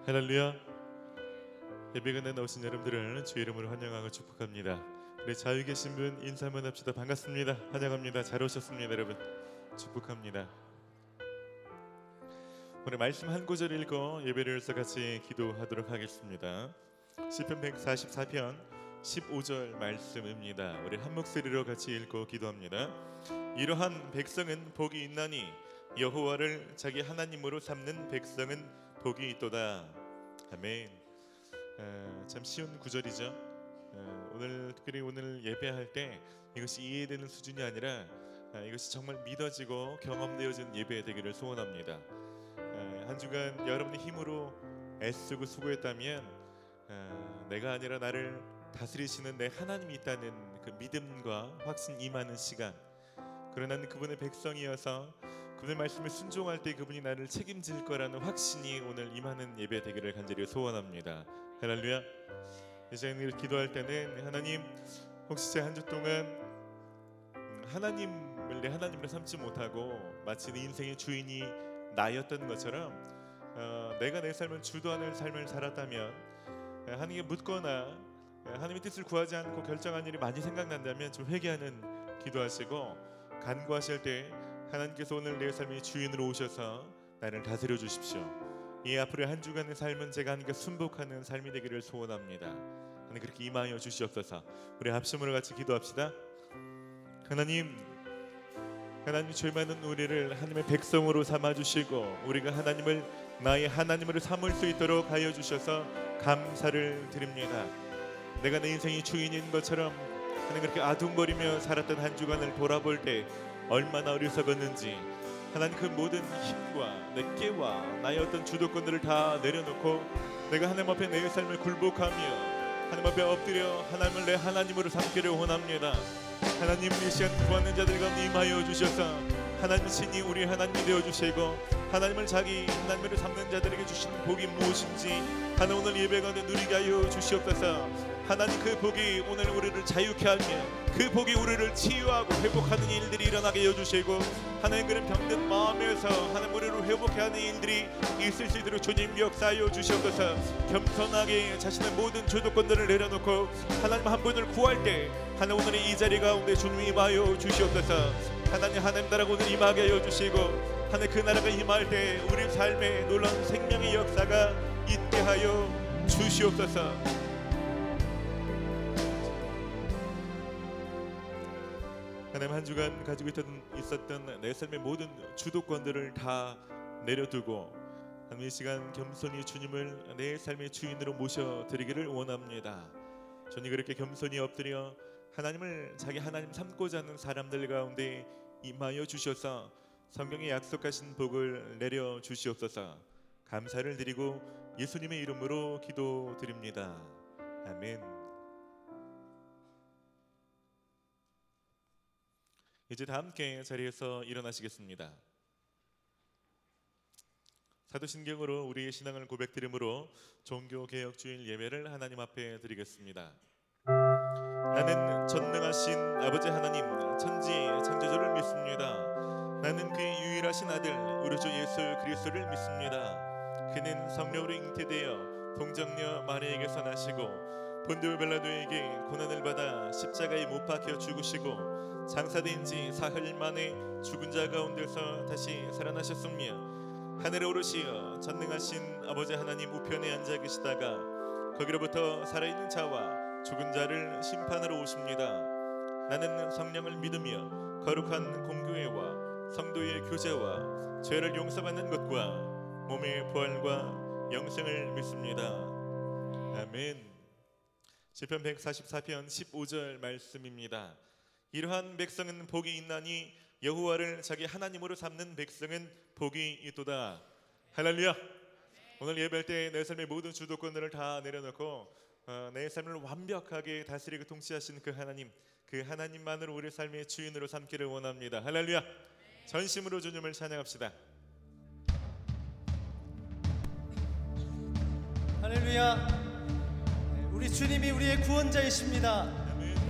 할렐루야. 예배관에 나오신 여러분들을 주의 이름으로 환영하고 축복합니다. 우리 자유 계신 분 인사 한번 합시다. 반갑습니다. 환영합니다. 잘 오셨습니다. 여러분 축복합니다. 오늘 말씀 한 구절 읽고 예배를 해서 같이 기도하도록 하겠습니다. 시편 144편 15절 말씀입니다. 우리 한 목소리로 같이 읽고 기도합니다. 이러한 백성은 복이 있나니 여호와를 자기 하나님으로 삼는 백성은 복이 있도다. 아멘. 참 쉬운 구절이죠. 특별히 오늘 예배할 때 이것이 이해되는 수준이 아니라 이것이 정말 믿어지고 경험되어진 예배 되기를 소원합니다. 한 주간 여러분의 힘으로 애쓰고 수고했다면 내가 아니라 나를 다스리시는 내 하나님이 있다는 그 믿음과 확신 임하는 시간, 그러나 나는 그분의 백성이어서 그분의 말씀을 순종할 때 그분이 나를 책임질 거라는 확신이 오늘 임하는 예배 되기를 간절히 소원합니다. 할렐루야. 이제 기도할 때는 하나님, 혹시 제 한 주 동안 하나님을 내 하나님으로 삼지 못하고 마치 내 인생의 주인이 나였던 것처럼 내가 내 삶을 주도하는 삶을 살았다면, 하나님께 묻거나 하나님의 뜻을 구하지 않고 결정한 일이 많이 생각난다면 좀 회개하는 기도하시고, 간구하실 때 하나님께서 오늘 내 삶의 주인으로 오셔서 나를 다스려 주십시오. 이 앞으로의 한 주간의 삶은 제가 하나님께 순복하는 삶이 되기를 소원합니다. 하나님 그렇게 임하여 주시옵소서. 우리 합심으로 같이 기도합시다. 하나님 죄 많은 우리를 하나님의 백성으로 삼아주시고 우리가 하나님을 나의 하나님으로 삼을 수 있도록 하여 주셔서 감사를 드립니다. 내가 내 인생의 주인인 것처럼 하나님 그렇게 아둥거리며 살았던 한 주간을 돌아볼 때 얼마나 어리석었는지, 하나님 그 모든 힘과 내 깨와 나의 어떤 주도권들을 다 내려놓고 내가 하나님 앞에 내 삶을 굴복하며 하나님 앞에 엎드려 하나님을 내 하나님으로 삼기를 원합니다. 하나님 이 시간 구하는 자들 가운데 임하여 주셔서 하나님 신이 우리 하나님이 되어주시고 하나님을 자기 하나님으로 삼는 자들에게 주시는 복이 무엇인지 하나님 오늘 예배 가운데 누리게 하여 주시옵소서. 하나님 그 복이 오늘 우리를 자유케 하며 그 복이 우리를 치유하고 회복하는 일들이 일어나게 해주시고, 하나님 그런 병든 마음에서 하나님 우리를 회복케 하는 일들이 있을 수 있도록 주님 역사하여 주시옵소서. 겸손하게 자신의 모든 주도권들을 내려놓고 하나님 한 분을 구할 때 하나님 오늘 이 자리 가운데 주님이 임하여 주시옵소서. 하나님 나라가 오늘 임하게 하여 주시고 하나님 그 나라가 임할 때 우리 삶에 놀라운 생명의 역사가 있게 하여 주시옵소서. 하나님 한 주간 가지고 있었던 내 삶의 모든 주도권들을 다 내려두고 하나님 이 시간 겸손히 주님을 내 삶의 주인으로 모셔드리기를 원합니다. 주님 그렇게 겸손히 엎드려 하나님을 자기 하나님 삼고자 하는 사람들 가운데 임하여 주셔서 성경에 약속하신 복을 내려 주시옵소서. 감사를 드리고 예수님의 이름으로 기도드립니다. 아멘. 이제 다 함께 자리에서 일어나시겠습니다. 사도신경으로 우리의 신앙을 고백드림으로 종교개혁주일 예배를 하나님 앞에 드리겠습니다. 나는 전능하신 아버지 하나님 천지의 창조주를 믿습니다. 나는 그의 유일하신 아들 우리 주 예수 그리스도를 믿습니다. 그는 성령으로 잉태되어 동정녀 마리아에게서 나시고 본디오 빌라도에게 고난을 받아 십자가에 못 박혀 죽으시고 장사된 지 사흘 만에 죽은 자 가운데서 다시 살아나셨으며 하늘에 오르시어 전능하신 아버지 하나님 우편에 앉아 계시다가 거기로부터 살아있는 자와 죽은 자를 심판하러 오십니다. 나는 성령을 믿으며 거룩한 공교회와 성도의 교제와 죄를 용서받는 것과 몸의 부활과 영생을 믿습니다. 아멘. 시편 144편 15절 말씀입니다. 이러한 백성은 복이 있나니 여호와를 자기 하나님으로 삼는 백성은 복이 있도다. 할렐루야. 오늘 예배할 때 내 삶의 모든 주도권들을 다 내려놓고 내 삶을 완벽하게 다스리고 통치하시는 그 하나님만으로 우리 삶의 주인으로 삼기를 원합니다. 할렐루야. 전심으로 주님을 찬양합시다. 할렐루야. 우리 주님이 우리의 구원자이십니다.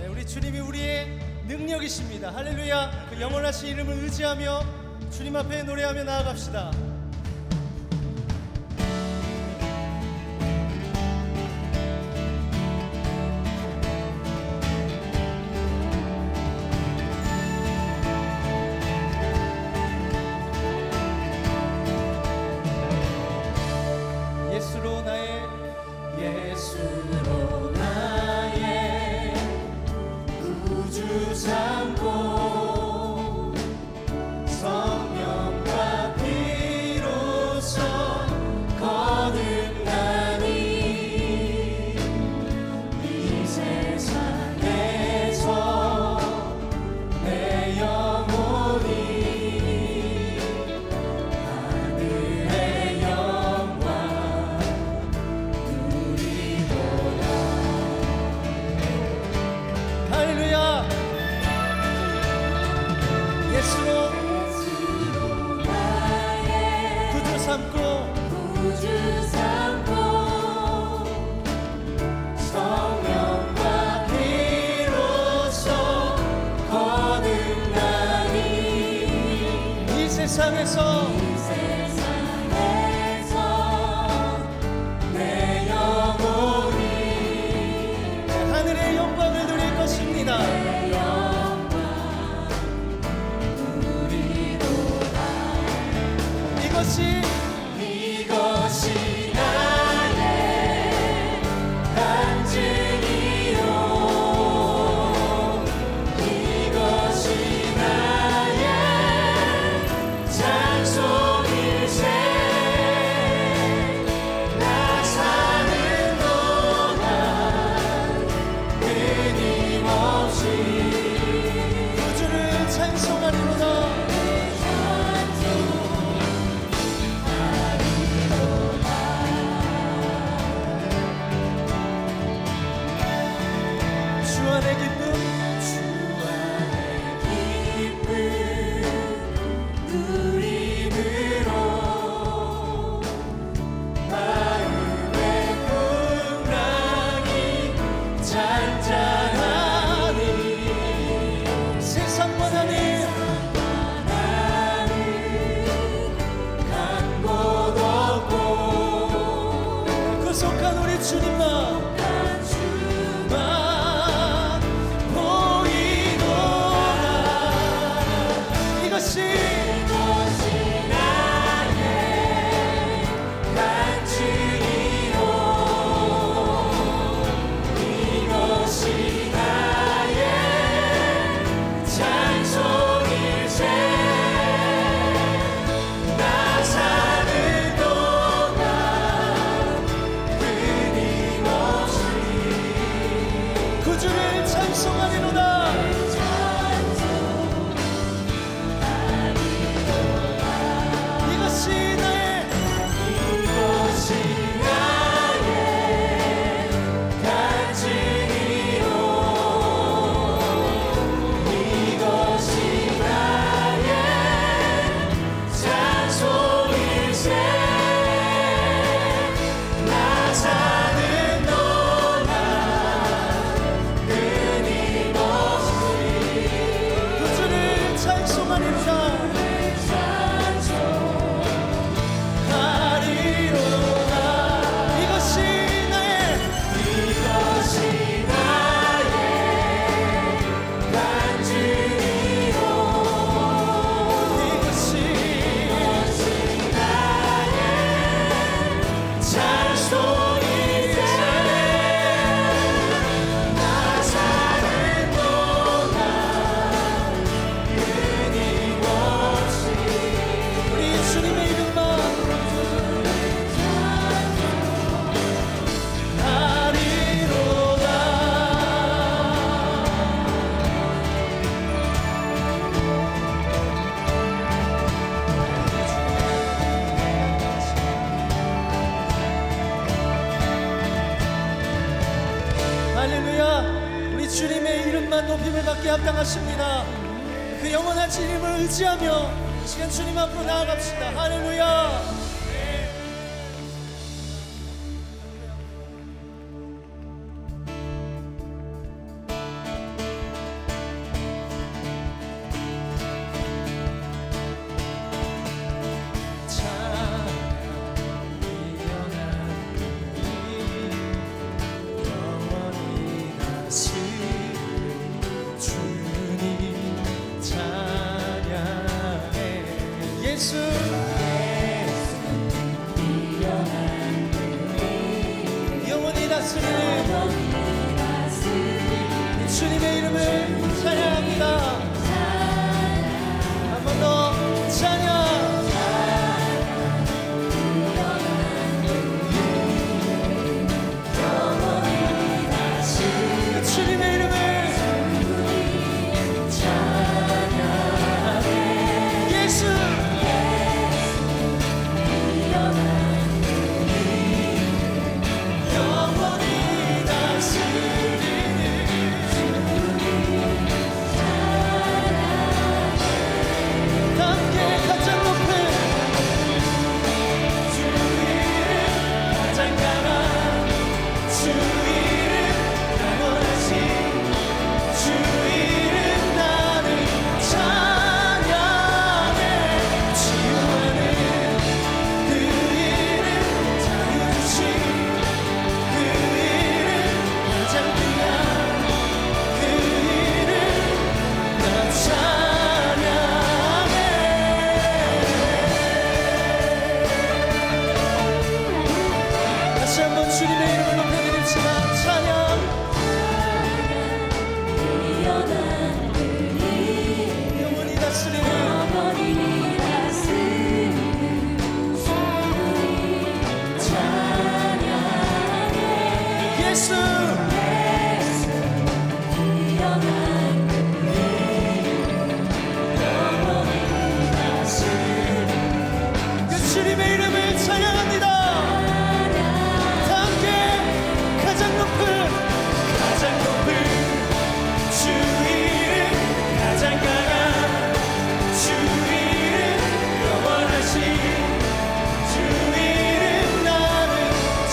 우리 주님이 우리의 능력이십니다. 할렐루야. 그 영원하신 이름을 의지하며 주님 앞에 노래하며 나아갑시다. 세상에서 내 영혼이 하늘의 영광을 누릴 것입니다. 내 영광 누리도다. 이것이 나의 간증이요 이것이 나의 찬송일세. 나 사는 동안 끊임없이 구주를 찬송하리로다. 주 안의 기쁨 누림으로 마음의 풍랑이 잔잔하니 세상과 나는 간 곳 없고 구속한 우리 주님만 보이노라. 이것이 나의 간증이요 이것이 나의 찬송일세. 나 사는 동안 끊임없이 구주를 찬송하리로다. 이것이 나의 이것이 나의 간증이요 이것이 나의 찬송일세. 나 사는 동안 끊임없이 구주를 찬송하리로다. 하리로다. 이것이 나의 이것이 나의 간증이요 이것이 나의 찬송일세. 나 사는 동안 끊임없이 우리 주님의 이름만 하리로다. 할렐루야. 우리 주님의 이름만 높임을 받게 합당하십니다. 그 영원한 이름을 의지하며 이 시간 주님 앞으로 나아갑시다. 할렐루야. 예수 영원히 다스리는 주님의 이름을 찬양합니다. 한 번 더 찬양. 주님의 이름을 예수 영원히 다스리는 예수 뛰어난 주님의 이름을 찬양합니다. 다 함께 가장 높은 주 이름, 가장 강한 주 이름, 영원하신 주 이름 나는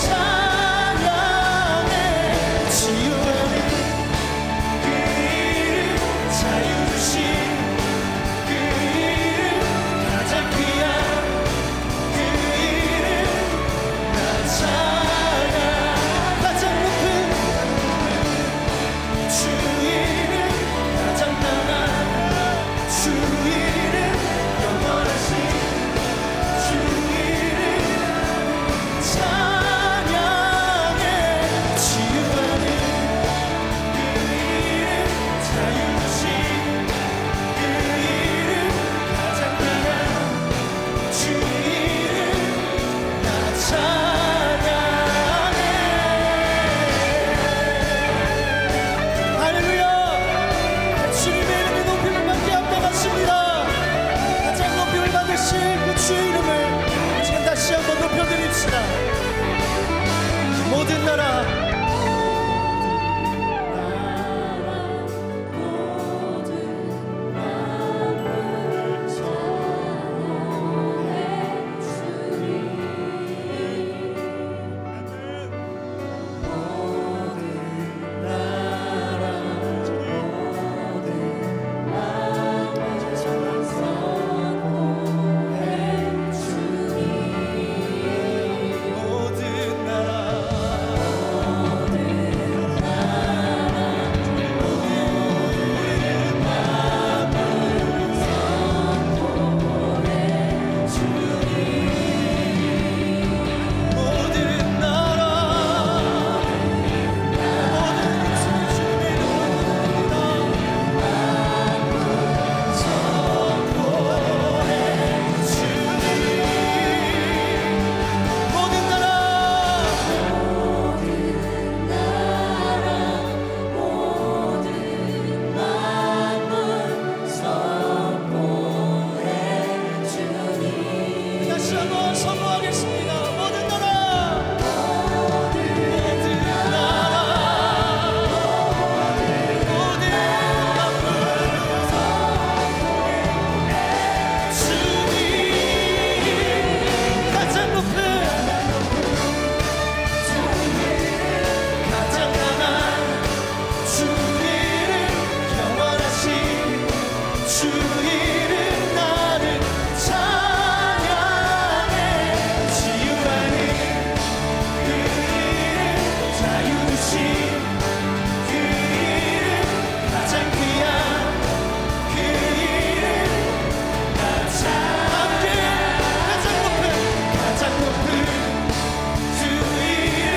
찬양해. 치유하는 그 이름, 자유 주신 그 이름, 가장 귀한 그 이름 나 찬양. 가장 높은 주 이름, 가장 강한 주 이름, 영원하신 주 이름 찬양해. 치유하는 그 이름, 자유 주신 그 이름, 가장 강한 주 이름 나 찬양해. 할렐루야. 주님의 이름이 높임을 받게 합당하십니다. 가장 높임을 받으실 그 주의 이름을 지금 다시 한번 높여드립시다. 모든 나라 모든 다시 한번 선포하겠습니다. 모든 나라, 모든 나라, 모든 만물, 주님 가장 높은 가장 강한 주 이름, 영원하신 주 이름 나는 찬양해. 치유하는 그 이름, 자유 주신 그 이름, 가장 귀한 그 이름 나 함께 가장 높은 주 이름,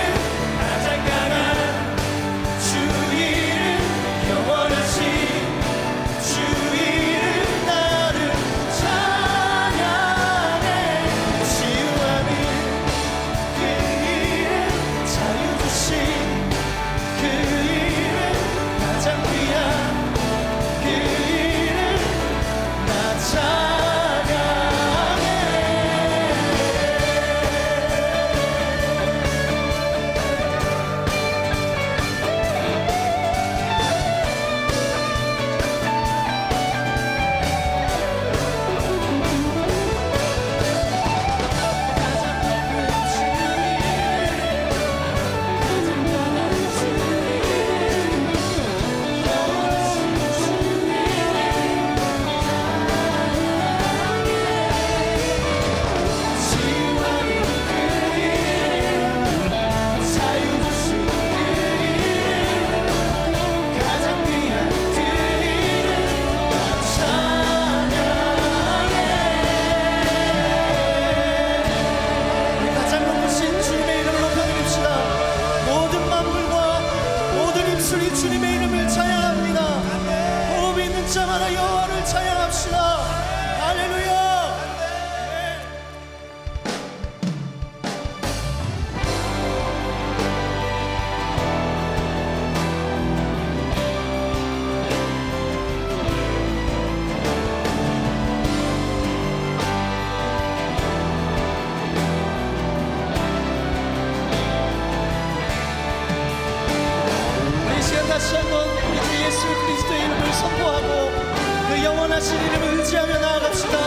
가장 강한 주 이름, 영원하신 주 이름 나를 찬양해. 치유하는 그 이름, 자유 주신 그 이름, 가장 귀한 그 이름 나 찬양해. 주님의 이름을 찬양합니다. 호흡이 있는 자마다 여호와를 찬양합시다. 할렐루야. 영원하신 이름을 의지하며 나아갑시다.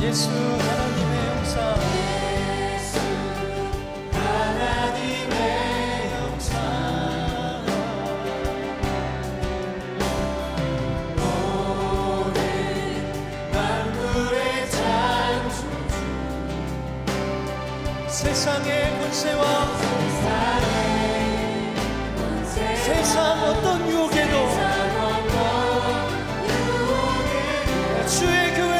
예수 하나님의 영사, 예수 하나님의 영사, 모든 만물의 창조주, 세상의 권세와 세상 어떤 유혹에도 주의 교회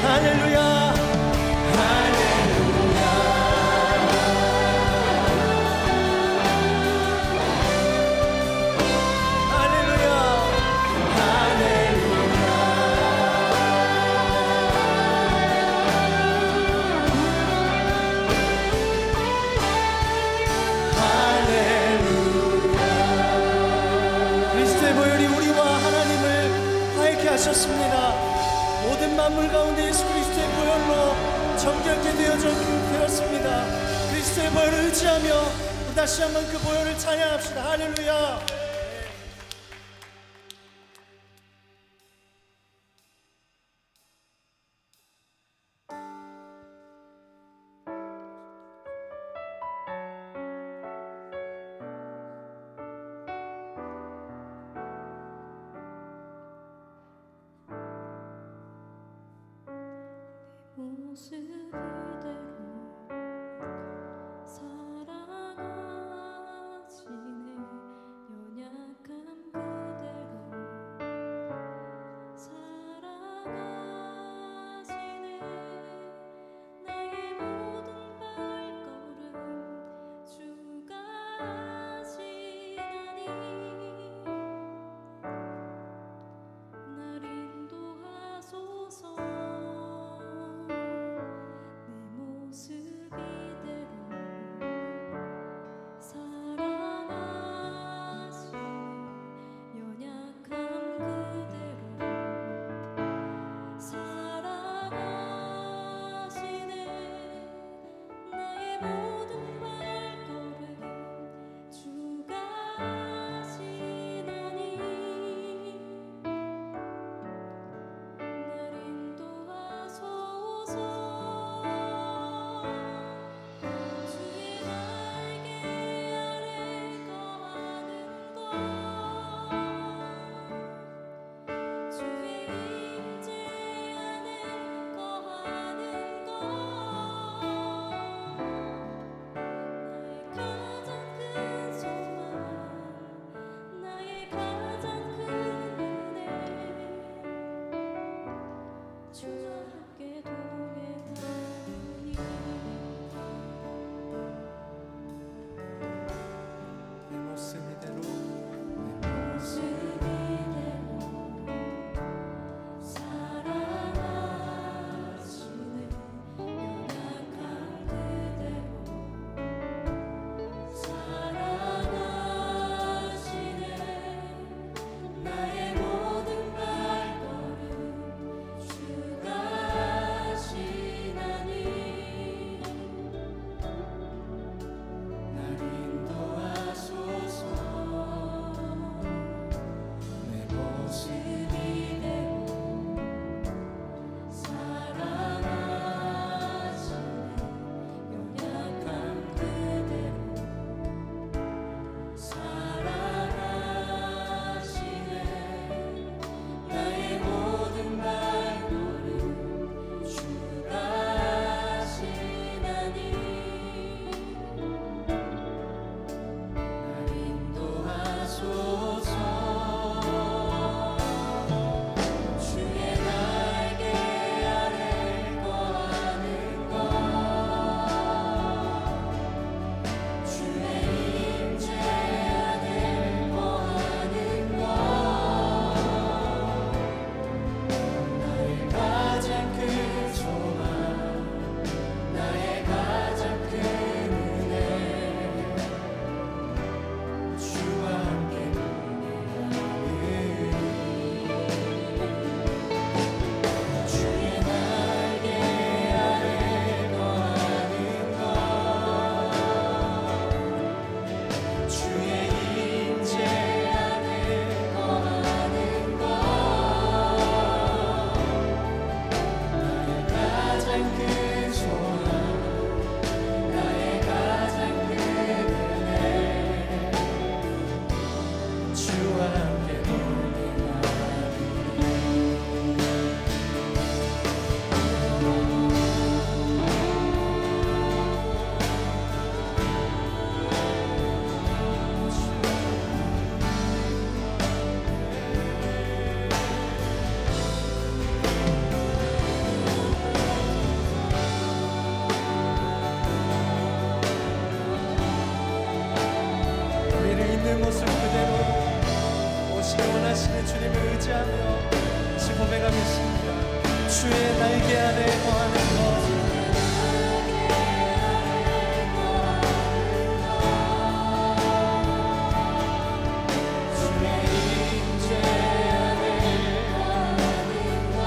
할렐루야, 할렐루야, 갖게 되었습니다. 그리스도의 보혈을 의지하며 다시 한번 그 보혈을 찬양합시다. 할렐루야. 모습 이대로 사랑하시네 연약함 그대로 사랑하시네 나의 모든 발걸음 주가 하시나니 날 인도하소서 모습 이대로 사랑하시네 연약함 그대로 사랑하시네 나의 모든 발걸음 주가 하시나니 날 인도하소서 주의 날개 아래 거하는 것 주의 임재 안에 거하는 것 나의 가장 큰 소망 나의 가장 큰 은혜 주와 함께 동행하니 내 모습 이대로 모습 이대로 사랑하시네 연약함 그대로 사랑하시네 나의 모든 발걸음 주가 하시나니 날 인도하소서 내 모습 이대로 사랑하시네 연약함 그대로 사랑하시네 나의 모든 발걸음 주가 하시나니 날 인도하소서 주의 날개 아래 거하는 것 주의 임재 안에 거하는 것 나의 가장 큰 소망 나의 가장 큰 은혜 주와 함께 동행하니 주의 날개 아래 거하는 것 주의 임재 안에 거하는 것 나의 가장 큰 소망 나의 가장 큰 은혜 주와 함께 우리를 있는 모습 그대로 오시기 원하시는 주님을 의지하며 같이 고백하겠습니다. 주의 날개 안에 거하는 것 주의 임재 안에 거하는 것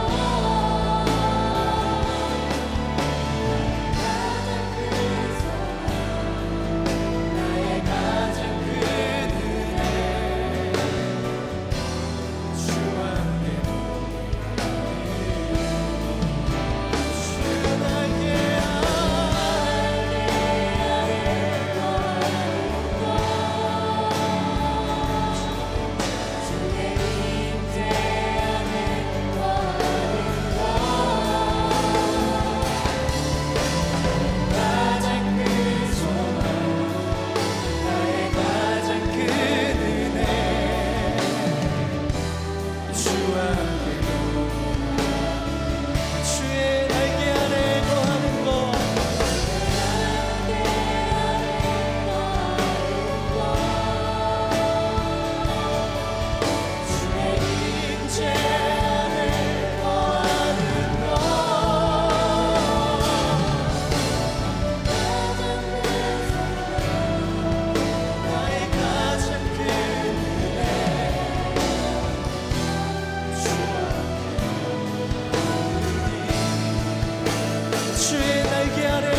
주의 날개 아래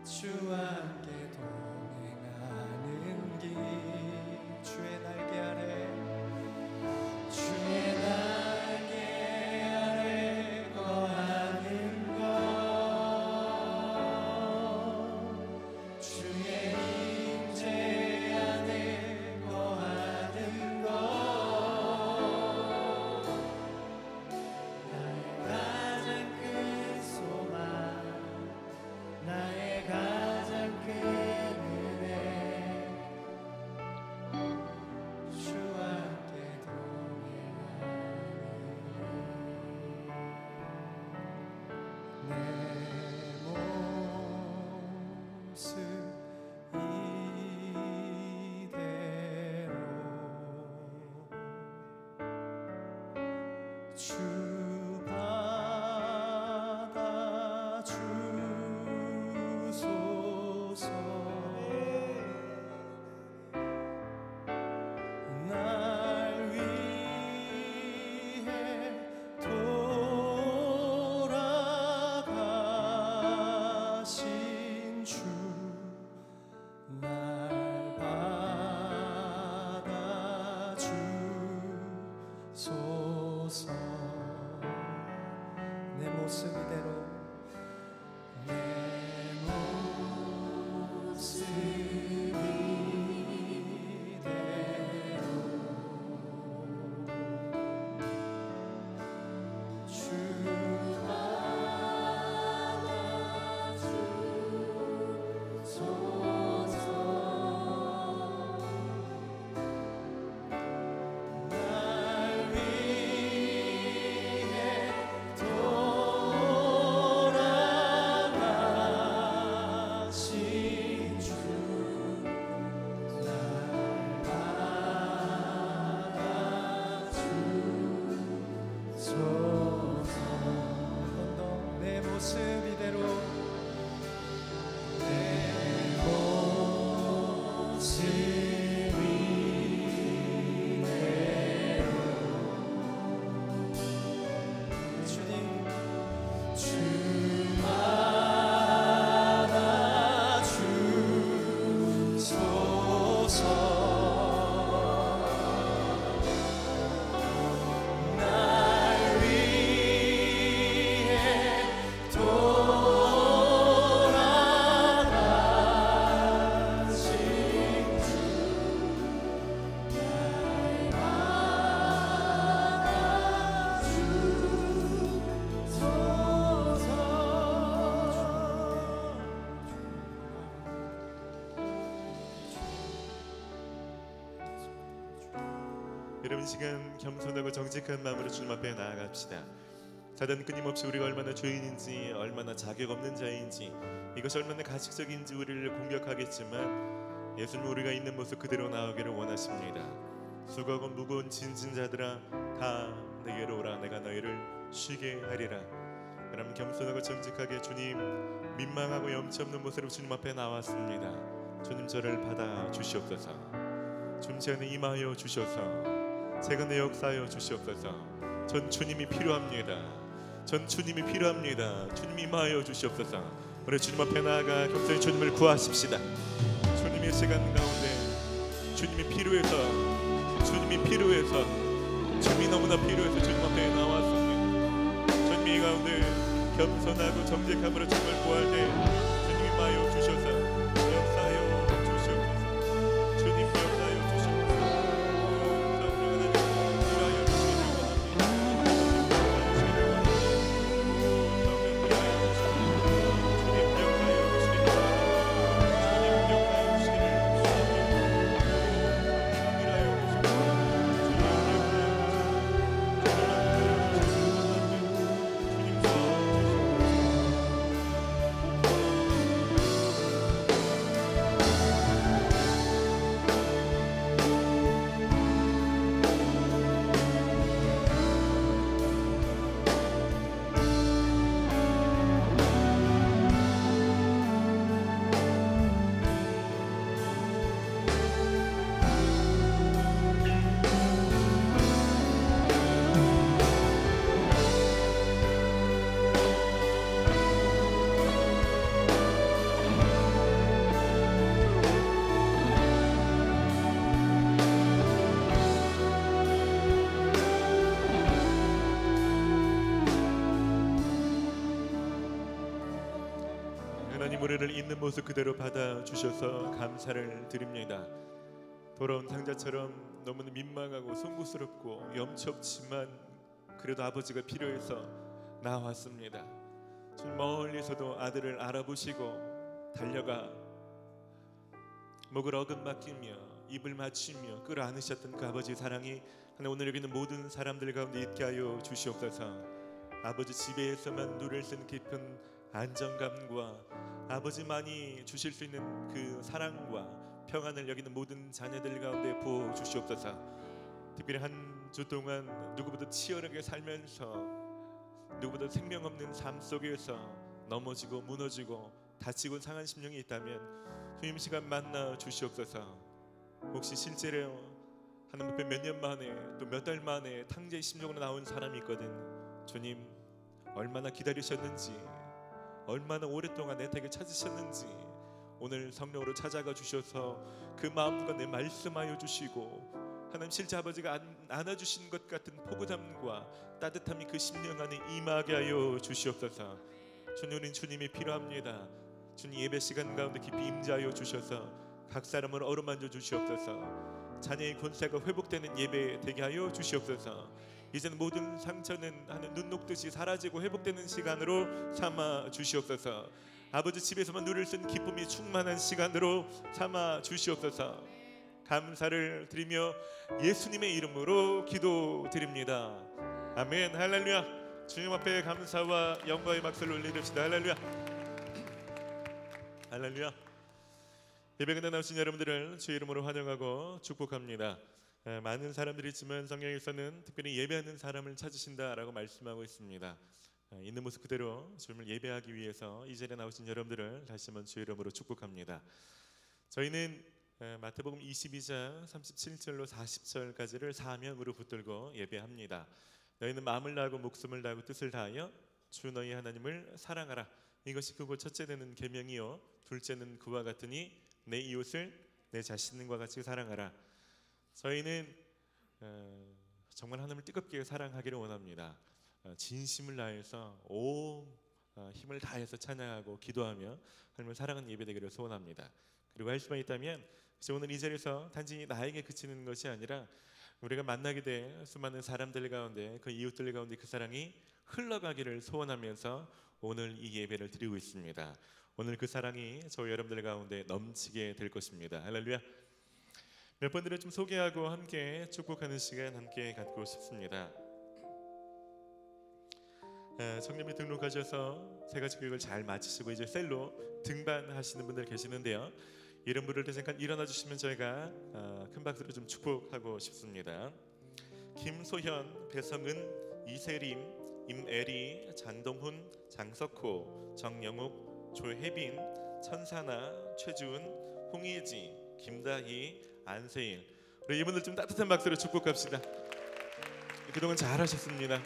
주와 함께 동행하는 길 주의 날개 아래 주의 날개 아래 거하는 것 주의 임재 안에 거하는 것 나의 가장 큰 소망 나의 가장 큰 은혜 주와 함께 동행하는 내 모습 이대로 주 받아주소서 날 위해 돌아가신 주 날 받아주소서 내 모습 이대로 내 모습 이대로 주 받아주소서 날 위해 돌아가신 주 날 받아주소서 내 모습 이대로 내 모습 이대로 주님 주 받아주소서 날 위해 돌아가신 주 여러분, 시간 겸손하고 정직한 마음으로 주님 앞에 나아갑시다. 사단은 끊임없이 우리가 얼마나 죄인인지, 얼마나 자격 없는 자인지, 이것이 얼마나 가식적인지 우리를 공격하겠지만 예수님 우리가 있는 모습 그대로 나오기를 원하십니다. 수고하고 무거운 짐진 자들아 다 내게로 오라, 내가 너희를 쉬게 하리라. 여러분, 겸손하고 정직하게 주님, 민망하고 염치 없는 모습으로 주님 앞에 나왔습니다. 주님, 저를 받아 주시옵소서. 주님, 제 안에 임하여 주셔서 제가 내 역사하여 주시옵소서. 전 주님이 필요합니다. 전 주님이 필요합니다. 주님 임하여 주시옵소서. 우리 주님 앞에 나아가 겸손히 주님을 구하십시다. 주님의 시간 가운데 주님이 필요해서 주님이 너무나 필요해서 주님 앞에 나왔습니다. 주님이 가운데 겸손하고 정직함으로 주님을 구할 때 주님이 임하여 주셔서 하나님 우리를 있는 모습 그대로 받아주셔서 감사를 드립니다. 돌아온 탕자처럼 너무나 민망하고 송구스럽고 염치 없지만 그래도 아버지가 필요해서 나왔습니다. 주님, 멀리서도 아들을 알아보시고 달려가 목을 어긋맞기며 입을 맞추며 끌어안으셨던 그 아버지의 사랑이 하나 오늘 여기 있는 모든 사람들 가운데 있게 하여 주시옵소서. 아버지 집에서만 누릴 수 있는 깊은 안정감과 아버지만이 주실 수 있는 그 사랑과 평안을 여기 있는 모든 자녀들 가운데 부어 주시옵소서. 특별히 한 주 동안 누구보다 치열하게 살면서 누구보다 생명 없는 삶 속에서 넘어지고 무너지고 다치고 상한 심령이 있다면 주님 시간 만나 주시옵소서. 혹시 실제로 하나님 앞에 몇 년 만에 또 몇 달 만에 탕자의 심령으로 나온 사람이 있거든. 주님, 얼마나 기다리셨는지, 얼마나 오랫동안 내 댁을 찾으셨는지 오늘 성령으로 찾아가 주셔서 그 마음과 내 말씀하여 주시고 하나님 실제 아버지가 안아주신 것 같은 포근함과 따뜻함이 그 심령 안에 임하게 하여 주시옵소서. 주님, 우린 주님이 필요합니다. 주님, 예배 시간 가운데 깊이 임재하여 주셔서 각 사람을 어루만져 주시옵소서. 자녀의 권세가 회복되는 예배 되게 하여 주시옵소서. 이제는 모든 상처는 하는 눈 녹듯이 사라지고 회복되는 시간으로 삼아 주시옵소서. 아버지 집에서만 누릴 수 있는 기쁨이 충만한 시간으로 삼아 주시옵소서. 감사를 드리며 예수님의 이름으로 기도드립니다. 아멘. 할렐루야. 주님 앞에 감사와 영광의 박수를 올리렵시다. 할렐루야. 할렐루야. 예배 끝나 나오신 여러분들을 주의 이름으로 환영하고 축복합니다. 많은 사람들이 있지만 성경에서는 특별히 예배하는 사람을 찾으신다라고 말씀하고 있습니다. 있는 모습 그대로 주님을 예배하기 위해서 이 자리에 나오신 여러분들을 다시 한번 주의 이름으로 축복합니다. 저희는 마태복음 22장 37절로 40절까지를 사명으로 붙들고 예배합니다. 너희는 마음을 다하고 목숨을 다하고 뜻을 다하여 주 너희 하나님을 사랑하라. 이것이 크고 첫째는 계명이요 둘째는 그와 같으니 내 이웃을 내 자신과 같이 사랑하라. 저희는 정말 하나님을 뜨겁게 사랑하기를 원합니다. 진심을 다해서 온 힘을 다해서 찬양하고 기도하며 하나님을 사랑하는 예배되기를 소원합니다. 그리고 할 수만 있다면 오늘 이 자리에서 단지 나에게 그치는 것이 아니라 우리가 만나게 될 수많은 사람들 가운데 그 이웃들 가운데 그 사랑이 흘러가기를 소원하면서 오늘 이 예배를 드리고 있습니다. 오늘 그 사랑이 저희 여러분들 가운데 넘치게 될 것입니다. 할렐루야. 몇 분들을 좀 소개하고 함께 축복하는 시간 함께 갖고 싶습니다. 청년부 등록하셔서 세 가지 교육을 잘 마치시고 이제 셀로 등반하시는 분들 계시는데요. 이름 부를 때 잠깐 일어나 주시면 저희가 큰 박수로 좀 축복하고 싶습니다. 김소현, 배성은, 이세림, 임애리, 장동훈, 장석호, 정영욱, 조혜빈, 천사나, 최주은, 홍예지, 김다희, 안세일, 우리 이분들 좀 따뜻한 박수로 축복합시다. 그동안 잘하셨습니다.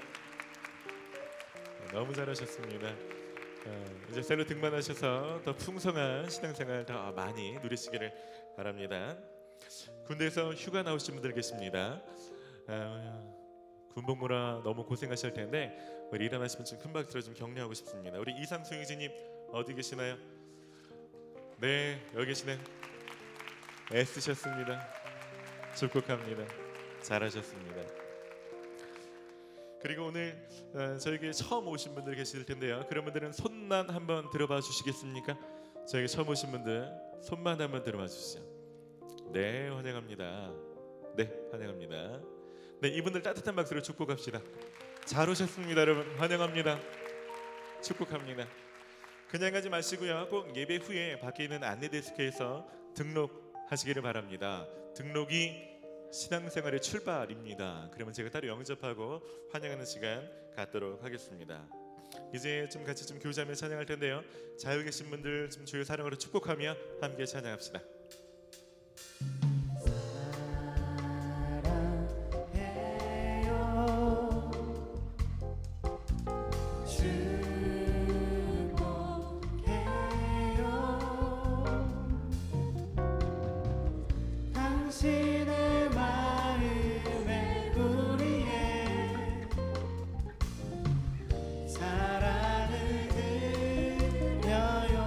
너무 잘하셨습니다. 이제 셀로 등반하셔서 더 풍성한 신앙생활 더 많이 누리시기를 바랍니다. 군대에서 휴가 나오신 분들 계십니다. 군복무라 너무 고생하실 텐데 우리 일어나시면 좀 큰 박수로 좀 격려하고 싶습니다. 우리 이상수 형제님 어디 계시나요? 네, 여기 계시네요. 애쓰셨습니다. 축복합니다. 잘하셨습니다. 그리고 오늘 저에게 처음 오신 분들 계실 텐데요. 그런 분들은 손만 한번 들어봐 주시겠습니까? 저에게 처음 오신 분들 손만 한번 들어봐 주시죠. 네, 환영합니다. 네, 환영합니다. 네, 이분들 따뜻한 박수로 축복합시다. 잘 오셨습니다, 여러분. 환영합니다. 축복합니다. 그냥 가지 마시고요. 꼭 예배 후에 밖에 있는 안내 데스크에서 등록하시기를 바랍니다. 등록이 신앙생활의 출발입니다. 그러면 제가 따로 영접하고 환영하는 시간 갖도록 하겠습니다. 이제 좀 같이 좀 교제하며 찬양할 텐데요. 자유 계신 분들 좀 주의 사랑으로 축복하며 함께 찬양합시다. 사랑을 드려요.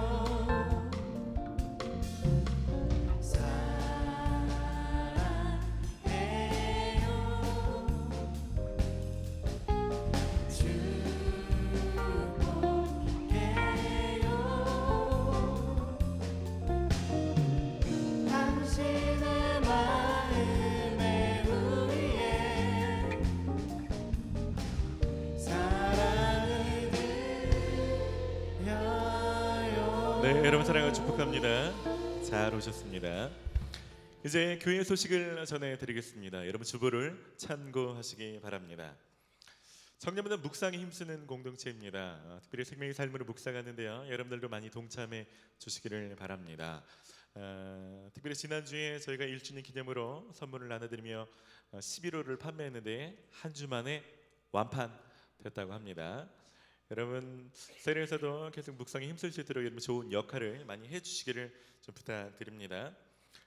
네, 여러분 사랑하고 축복합니다. 잘 오셨습니다. 이제 교회 소식을 전해드리겠습니다. 여러분 주보를 참고하시기 바랍니다. 청년분들 묵상에 힘쓰는 공동체입니다. 특별히 생명의 삶으로 묵상하는데요. 여러분들도 많이 동참해 주시기를 바랍니다. 특별히 지난주에 저희가 1주년 기념으로 선물을 나눠드리며 11호를 판매했는데 한 주 만에 완판됐다고 합니다. 여러분 세례에서도 계속 묵상에 힘쓸 수 있도록 여러분 좋은 역할을 많이 해주시기를 좀 부탁드립니다.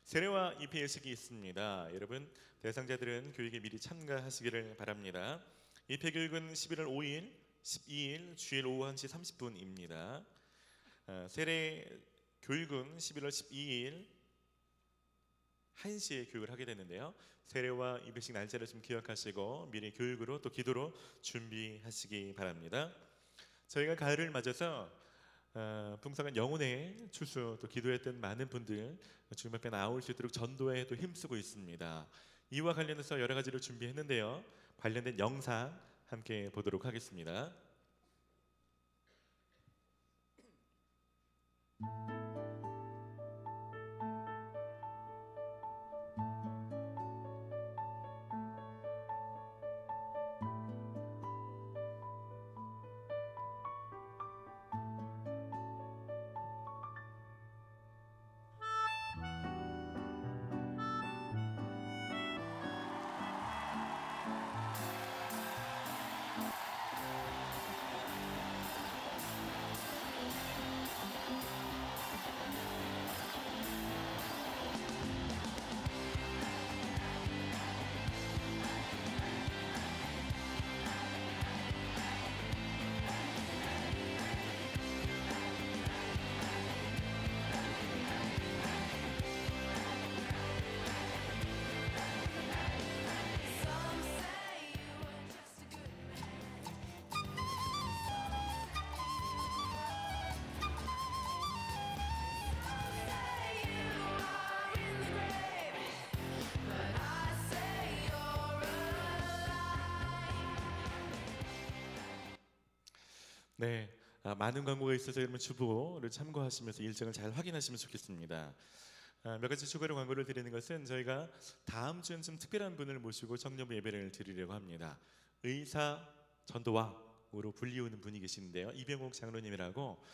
세례와 입회 예식이 있습니다. 여러분 대상자들은 교육에 미리 참가하시기를 바랍니다. 입회 교육은 11월 5일, 12일 주일 오후 1시 30분입니다. 세례 교육은 11월 12일 1시에 교육을 하게 되는데요. 세례와 입회식 날짜를 좀 기억하시고 미리 교육으로 또 기도로 준비하시기 바랍니다. 저희가 가을을 맞아서 풍성한 영혼의 추수 또 기도했던 많은 분들 주님 앞에 나올 수 있도록 전도에 또 힘쓰고 있습니다. 이와 관련해서 여러 가지를 준비했는데요. 관련된 영상 함께 보도록 하겠습니다. 네, 많은 광고가 있어서 여러분 주보를 참고하시면서 일정을 잘 확인하시면 좋겠습니다. 몇 가지 추가로 광고를 드리는 것은 저희가 다음 주엔 좀 특별한 분을 모시고 청년부 예배를 드리려고 합니다. 의사 전도왕으로 불리우는 분이 계시는데요. 이병옥 장로님이라고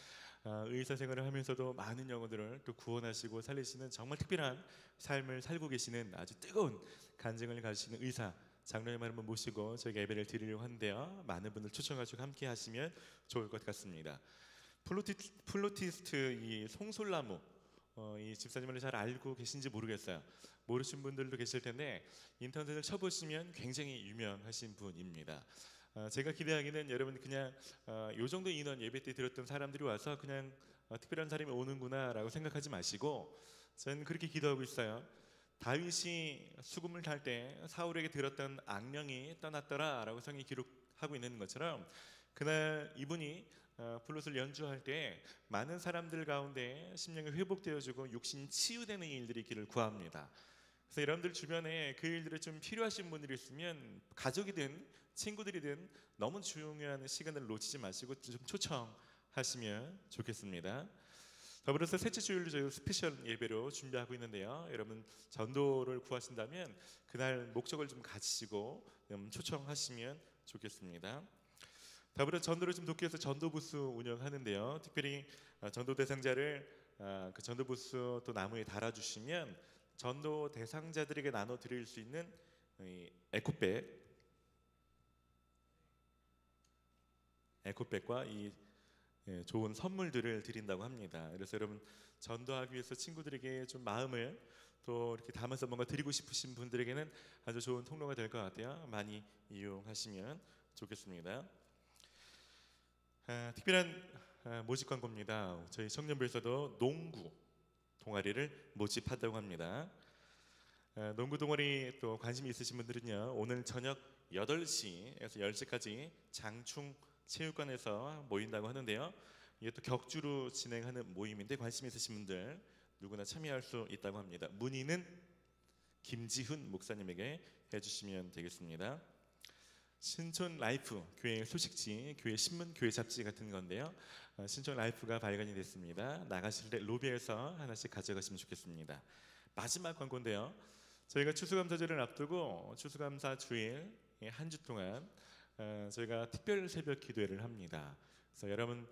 의사 생활을 하면서도 많은 영혼들을 또 구원하시고 살리시는 정말 특별한 삶을 살고 계시는 아주 뜨거운 간증을 가지시는 의사 장로님을 한번 모시고 저희가 예배를 드리려고 하는데요. 많은 분들 초청하시고 함께 하시면 좋을 것 같습니다. 플루티스트 이 송솔나무 이 집사님을 잘 알고 계신지 모르겠어요. 모르신 분들도 계실 텐데 인터넷을 쳐보시면 굉장히 유명하신 분입니다. 제가 기대하기는 여러분 그냥 요 정도 인원 예배 때 들었던 사람들이 와서 그냥 특별한 사람이 오는구나 라고 생각하지 마시고 저는 그렇게 기도하고 있어요. 다윗이 수금을 탈 때 사울에게 들었던 악령이 떠났더라 라고 성경이 기록하고 있는 것처럼 그날 이분이 플룻을 연주할 때 많은 사람들 가운데 심령이 회복되어지고 육신이 치유되는 일들이 있기를 구합니다. 그래서 여러분들 주변에 그 일들이 좀 필요하신 분들이 있으면 가족이든 친구들이든 너무 중요한 시간을 놓치지 마시고 좀 초청하시면 좋겠습니다. 더불어서 셋째 주일로 저희 스페셜 예배로 준비하고 있는데요. 여러분 전도를 구하신다면 그날 목적을 좀 가지시고 초청하시면 좋겠습니다. 더불어 전도를 좀 돕기 위해서 전도부스 운영하는데요. 특별히 전도 대상자를 그 전도부스 또 나무에 달아주시면 전도 대상자들에게 나눠 드릴 수 있는 에코백과 이 좋은 선물들을 드린다고 합니다. 그래서 여러분 전도하기 위해서 친구들에게 좀 마음을 또 이렇게 담아서 뭔가 드리고 싶으신 분들에게는 아주 좋은 통로가 될 것 같아요. 많이 이용하시면 좋겠습니다. 특별한 모집 광고입니다. 저희 청년부에서도 농구 동아리를 모집한다고 합니다. 농구 동아리 또 관심이 있으신 분들은요. 오늘 저녁 8시에서 10시까지 장충 체육관에서 모인다고 하는데요. 이게 또 격주로 진행하는 모임인데 관심 있으신 분들 누구나 참여할 수 있다고 합니다. 문의는 김지훈 목사님에게 해주시면 되겠습니다. 신촌 라이프 교회 소식지, 교회 신문, 교회 잡지 같은 건데요. 신촌 라이프가 발간이 됐습니다. 나가실 때 로비에서 하나씩 가져가시면 좋겠습니다. 마지막 광고인데요. 저희가 추수감사절을 앞두고 추수감사 주일 한 주 동안 저희가 특별 새벽 기도회를 합니다. 그래서 여러분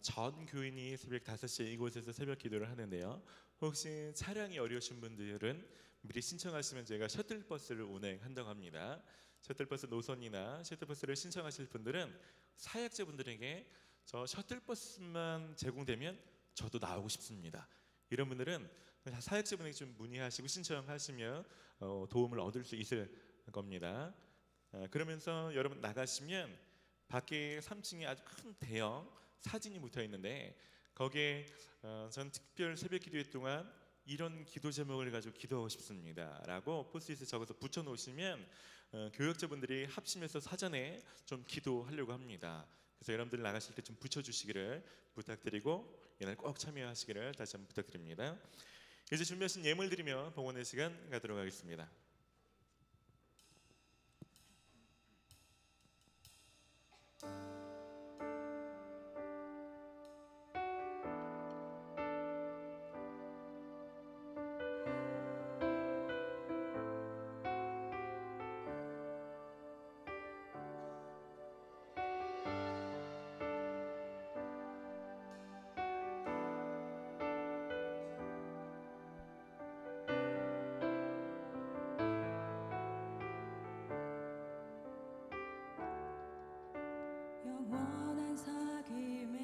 전 교인이 새벽 5시에 이곳에서 새벽 기도를 하는데요. 혹시 차량이 어려우신 분들은 미리 신청하시면 저희가 셔틀버스를 운행한다고 합니다. 셔틀버스 노선이나 셔틀버스를 신청하실 분들은 사역자분들에게 저 셔틀버스만 제공되면 저도 나오고 싶습니다. 이런 분들은 사역자분에게 좀 문의하시고 신청하시면 도움을 얻을 수 있을 겁니다. 그러면서 여러분 나가시면 밖에 3층에 아주 큰 대형 사진이 붙어 있는데 거기에 전 특별 새벽 기도회 동안 이런 기도 제목을 가지고 기도하고 싶습니다 라고 포스트잇에 적어서 붙여 놓으시면 교역자분들이 합심해서 사전에 좀 기도하려고 합니다. 그래서 여러분들 나가실 때 좀 붙여주시기를 부탁드리고 이날 꼭 참여하시기를 다시 한번 부탁드립니다. 이제 준비하신 예물 드리며 봉헌의 시간 가도록 하겠습니다. 영원한 사귐에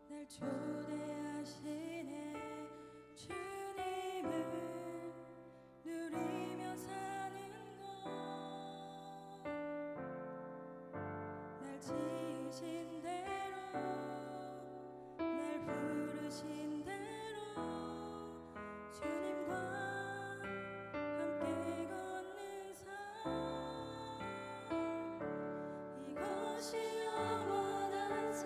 날 초대하시네. 주님을 누리며 사는 것, 날 지으신 대로, 날 부르신 대로 주님과 함께 걷는 삶, 이것이 영원한 삶,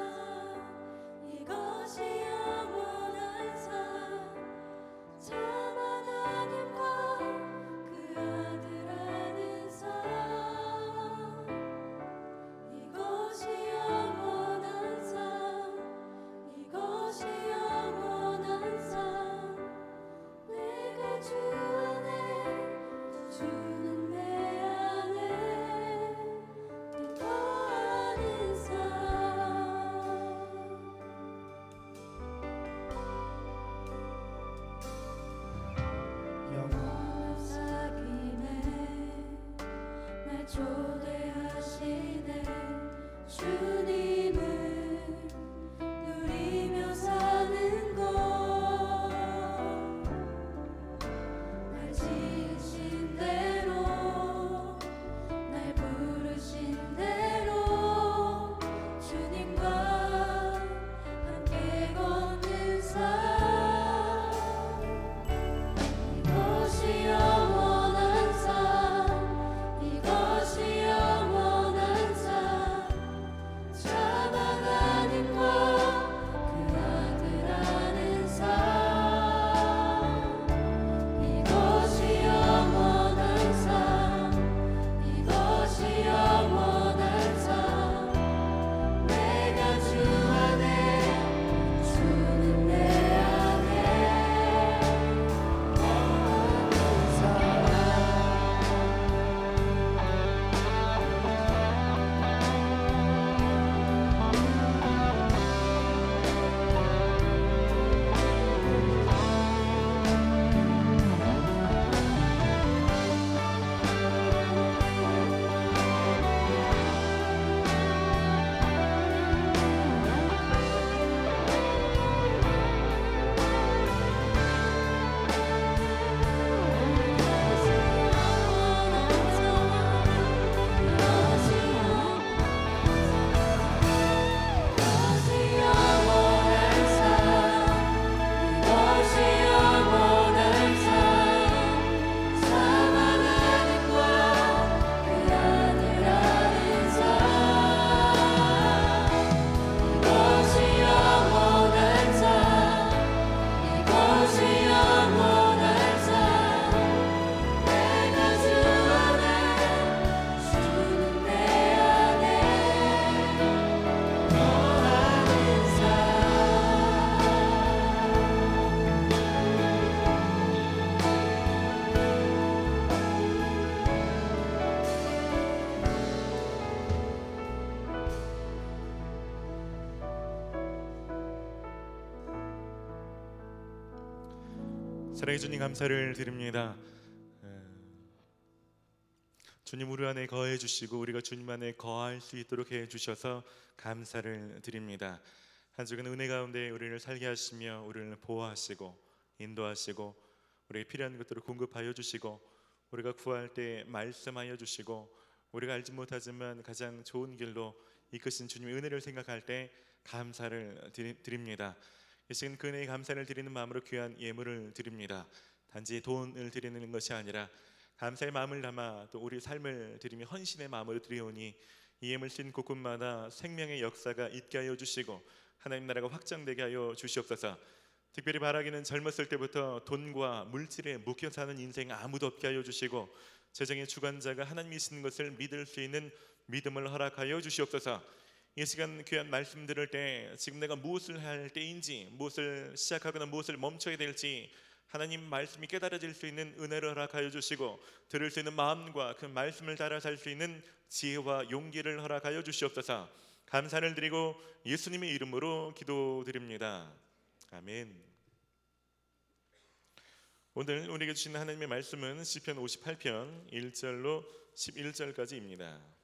이것이 영원한 삶, 참 하나님과 그 아들 아는 삶, 이것이 영원한 삶, 이것이 영원한 삶, 내가 주 안에, 주는 내 안에 거하는 삶. 영원한 사귐에 날 초대하시네. 주님을 누리며 사는 것, 날 지으신 대로, 날 부르신 대로 주님과 함께 걷는 삶, 이것이 영원한 삶, 이것이 사랑해 주님 감사를 드립니다. 주님 우리 안에 거해 주시고 우리가 주님 안에 거할 수 있도록 해 주셔서 감사를 드립니다. 한 주간 은혜 가운데 우리를 살게 하시며 우리를 보호하시고 인도하시고 우리에게 필요한 것들을 공급하여 주시고 우리가 구할 때 말씀하여 주시고 우리가 알지 못하지만 가장 좋은 길로 이끄신 주님의 은혜를 생각할 때 감사를 드립니다. 이 시간 그 은혜에 감사를 드리는 마음으로 귀한 예물을 드립니다. 단지 돈을 드리는 것이 아니라 감사의 마음을 담아 또 우리 삶을 드리며 헌신의 마음으로 드리오니 이 예물 신 곳곳마다 생명의 역사가 있게 하여 주시고 하나님 나라가 확장되게 하여 주시옵소서. 특별히 바라기는 젊었을 때부터 돈과 물질에 묶여 사는 인생 아무도 없게 하여 주시고 재정의 주관자가 하나님이시는 것을 믿을 수 있는 믿음을 허락하여 주시옵소서. 이 시간 귀한 말씀 들을 때 지금 내가 무엇을 할 때인지, 무엇을 시작하거나 무엇을 멈춰야 될지 하나님 말씀이 깨달아질 수 있는 은혜를 허락하여 주시고 들을 수 있는 마음과 그 말씀을 따라 살 수 있는 지혜와 용기를 허락하여 주시옵소서. 감사를 드리고 예수님의 이름으로 기도드립니다. 아멘. 오늘 우리에게 주신 하나님의 말씀은 시편 58편 1절로 11절까지입니다.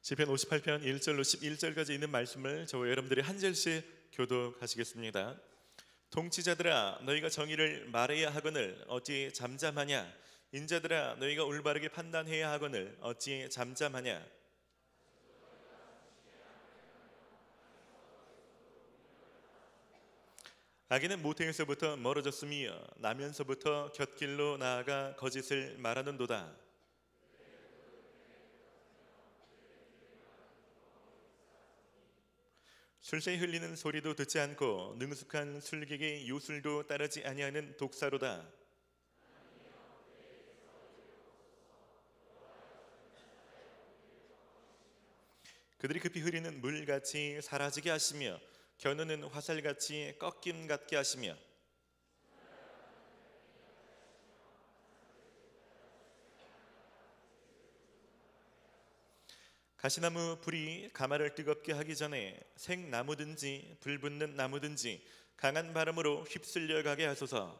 시편 58편 1절로 11절까지 있는 말씀을 저와 여러분들이 한 절씩 교독하시겠습니다. 통치자들아 너희가 정의를 말해야 하거늘 어찌 잠잠하냐. 인자들아 너희가 올바르게 판단해야 하거늘 어찌 잠잠하냐. 악인은 모태에서부터 멀어졌으며 나면서부터 곁길로 나아가 거짓을 말하는도다. 술새 흘리는 소리도 듣지 않고 능숙한 술객의 요술도 따르지 아니하는 독사로다. 그들이 급히 흐리는 물같이 사라지게 하시며 겨누는 화살같이 꺾임 같게 하시며 가시나무 불이 가마를 뜨겁게 하기 전에 생나무든지 불붙는 나무든지 강한 바람으로 휩쓸려 가게 하소서.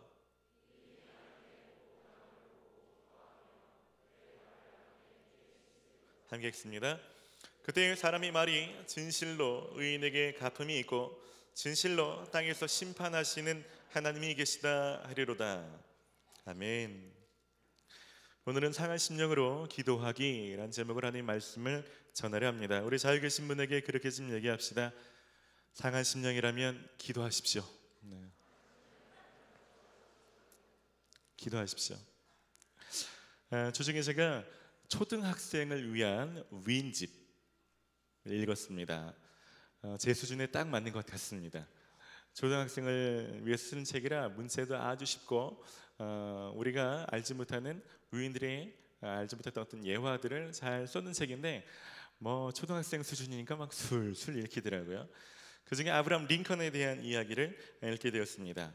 함께 읽습니다. 그때 사람이 말이 진실로 의인에게 갚음이 있고 진실로 땅에서 심판하시는 하나님이 계시다 하리로다. 아멘. 오늘은 상한 심령으로 기도하기라는 제목으로 하나님 말씀을 전하려 합니다. 우리 자유 계신 분에게 그렇게 좀 얘기합시다. 상한 심령이라면 기도하십시오. 네. 기도하십시오. 주중에 제가 초등학생을 위한 위인집 읽었습니다. 제 수준에 딱 맞는 것 같습니다. 초등학생을 위해 쓴 책이라 문체도 아주 쉽고 우리가 알지 못하는 위인들의 알지 못했던 어떤 예화들을 잘 쏟는 책인데 뭐 초등학생 수준이니까 막 술술 읽히더라고요. 그중에 아브라함 링컨에 대한 이야기를 읽게 되었습니다.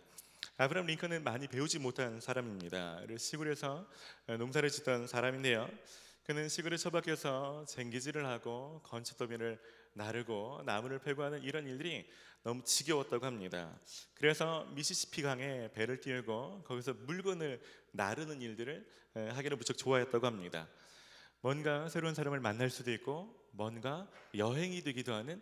아브라함 링컨은 많이 배우지 못한 사람입니다. 시골에서 농사를 짓던 사람인데요. 그는 시골에 처박혀서 쟁기질을 하고 건축더미를 나르고 나무를 패고 하는 이런 일들이 너무 지겨웠다고 합니다. 그래서 미시시피 강에 배를 띄우고 거기서 물건을 나르는 일들을 하기를 무척 좋아했다고 합니다. 뭔가 새로운 사람을 만날 수도 있고 뭔가 여행이 되기도 하는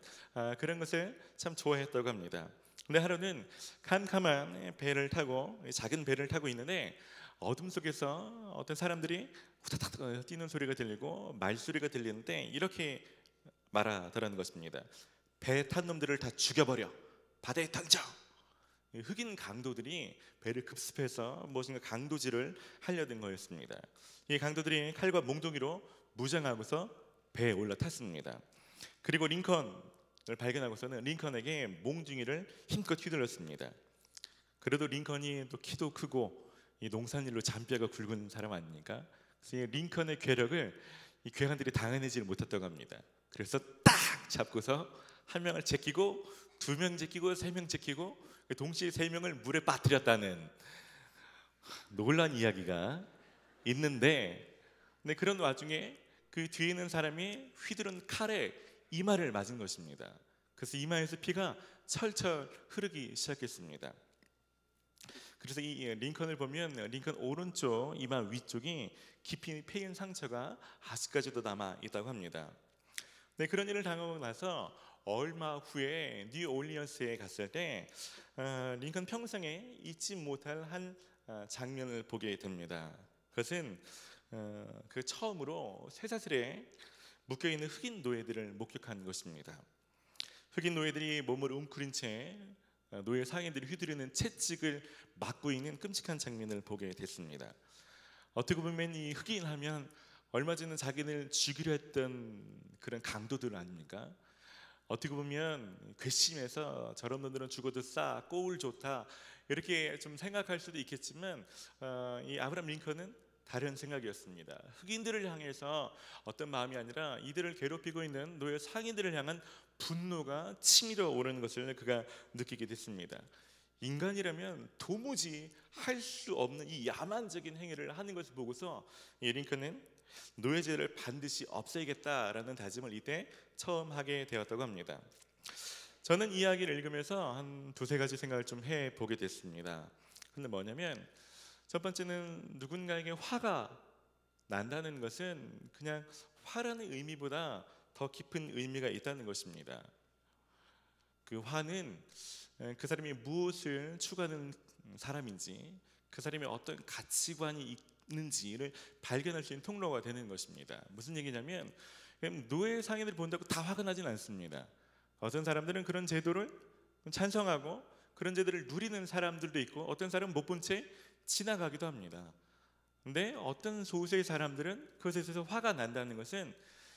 그런 것을 참 좋아했다고 합니다. 근데 하루는 캄캄한 배를 타고 작은 배를 타고 있는데 어둠 속에서 어떤 사람들이 후다닥 뛰는 소리가 들리고 말소리가 들리는데 이렇게 말하더라는 것입니다. 배 탄 놈들을 다 죽여버려. 바다에 던져. 흑인 강도들이 배를 급습해서 무엇인가 강도질을 하려던 거였습니다. 이 강도들이 칼과 몽둥이로 무장하고서 배에 올라탔습니다. 그리고 링컨을 발견하고서는 링컨에게 몽둥이를 힘껏 휘둘렀습니다. 그래도 링컨이 또 키도 크고 이 농산일로 잔뼈가 굵은 사람 아닙니까? 그래서 이 링컨의 괴력을 이 괴한들이 당해내지 못했다고 합니다. 그래서 딱 잡고서 한 명을 제끼고 두 명 제끼고 세 명 제끼고 동시에 세 명을 물에 빠뜨렸다는 놀라운 이야기가 있는데, 근데 그런 와중에 그 뒤에 있는 사람이 휘두른 칼에 이마를 맞은 것입니다. 그래서 이마에서 피가 철철 흐르기 시작했습니다. 그래서 이 링컨을 보면 링컨 오른쪽 이마 위쪽이 깊이 패인 상처가 아직까지도 남아 있다고 합니다. 네, 그런 일을 당하고 나서 얼마 후에 뉴올리언스에 갔을 때 링컨 평생에 잊지 못할 한 장면을 보게 됩니다. 그것은 그 처음으로 쇠사슬에 묶여있는 흑인 노예들을 목격한 것입니다. 흑인 노예들이 몸을 웅크린 채 노예 상인들이 휘두르는 채찍을 맞고 있는 끔찍한 장면을 보게 됐습니다. 어떻게 보면 이 흑인 하면 얼마 전에 자기를 죽이려 했던 그런 강도들 아닙니까? 어떻게 보면 괘씸해서 저런 놈들은 죽어도 싸, 꼴 좋다 이렇게 좀 생각할 수도 있겠지만 이 아브라함 링컨은 다른 생각이었습니다. 흑인들을 향해서 어떤 마음이 아니라 이들을 괴롭히고 있는 노예 상인들을 향한 분노가 치밀어 오르는 것을 그가 느끼게 됐습니다. 인간이라면 도무지 할 수 없는 이 야만적인 행위를 하는 것을 보고서 이 링컨은 노예제를 반드시 없애겠다라는 다짐을 이때 처음 하게 되었다고 합니다. 저는 이 이야기를 읽으면서 한 두세 가지 생각을 좀 해보게 됐습니다. 근데 뭐냐면 첫 번째는 누군가에게 화가 난다는 것은 그냥 화라는 의미보다 더 깊은 의미가 있다는 것입니다. 그 화는 그 사람이 무엇을 추구하는 사람인지, 그 사람이 어떤 가치관이 있는지를 발견할 수 있는 통로가 되는 것입니다. 무슨 얘기냐면 노예 상인을 본다고 다 화가 나진 않습니다. 어떤 사람들은 그런 제도를 찬성하고 그런 제도를 누리는 사람들도 있고 어떤 사람은 못 본 채 지나가기도 합니다. 근데 어떤 소수의 사람들은 그것에 대해서 화가 난다는 것은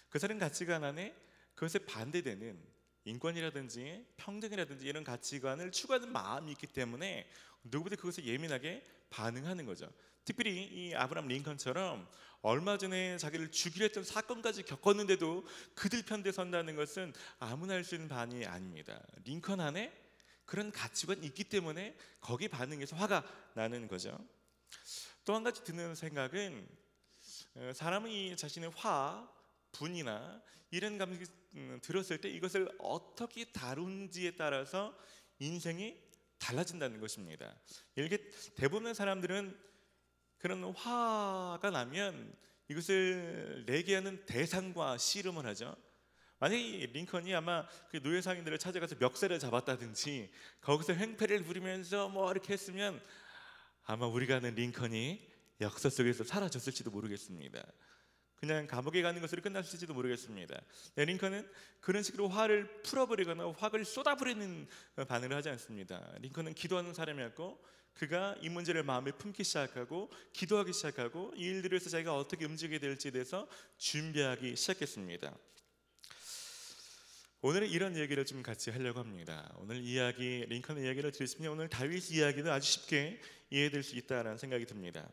그 사람 가치관 안에 그것에 반대되는 인권이라든지 평등이라든지 이런 가치관을 추구하는 마음이 있기 때문에 누구보다 그것에 예민하게 반응하는 거죠. 특별히 이 아브라함 링컨처럼 얼마 전에 자기를 죽이려 했던 사건까지 겪었는데도 그들 편에 선다는 것은 아무나 할 수 있는 반응이 아닙니다. 링컨 안에 그런 가치관이 있기 때문에 거기 반응해서 화가 나는 거죠. 또 한 가지 드는 생각은 사람은 이 자신의 화, 분이나 이런 감정이 들었을 때 이것을 어떻게 다룬지에 따라서 인생이 달라진다는 것입니다. 이렇게 대부분의 사람들은 그런 화가 나면 이것을 내게 하는 대상과 씨름을 하죠. 만약에 링컨이 아마 그 노예 상인들을 찾아가서 멱살을 잡았다든지 거기서 행패를 부리면서 뭐 이렇게 했으면 아마 우리가 아는 링컨이 역사 속에서 사라졌을지도 모르겠습니다. 그냥 감옥에 가는 것으로 끝났을지도 모르겠습니다. 링컨은 그런 식으로 화를 풀어버리거나 화를 쏟아부리는 반응을 하지 않습니다. 링컨은 기도하는 사람이었고 그가 이 문제를 마음에 품기 시작하고 기도하기 시작하고 이 일들을 해서 자기가 어떻게 움직이게 될지에 대해서 준비하기 시작했습니다. 오늘은 이런 얘기를 좀 같이 하려고 합니다. 오늘 이야기, 링컨의 이야기를 들으시면 오늘 다윗 이야기도 아주 쉽게 이해될 수 있다는 생각이 듭니다.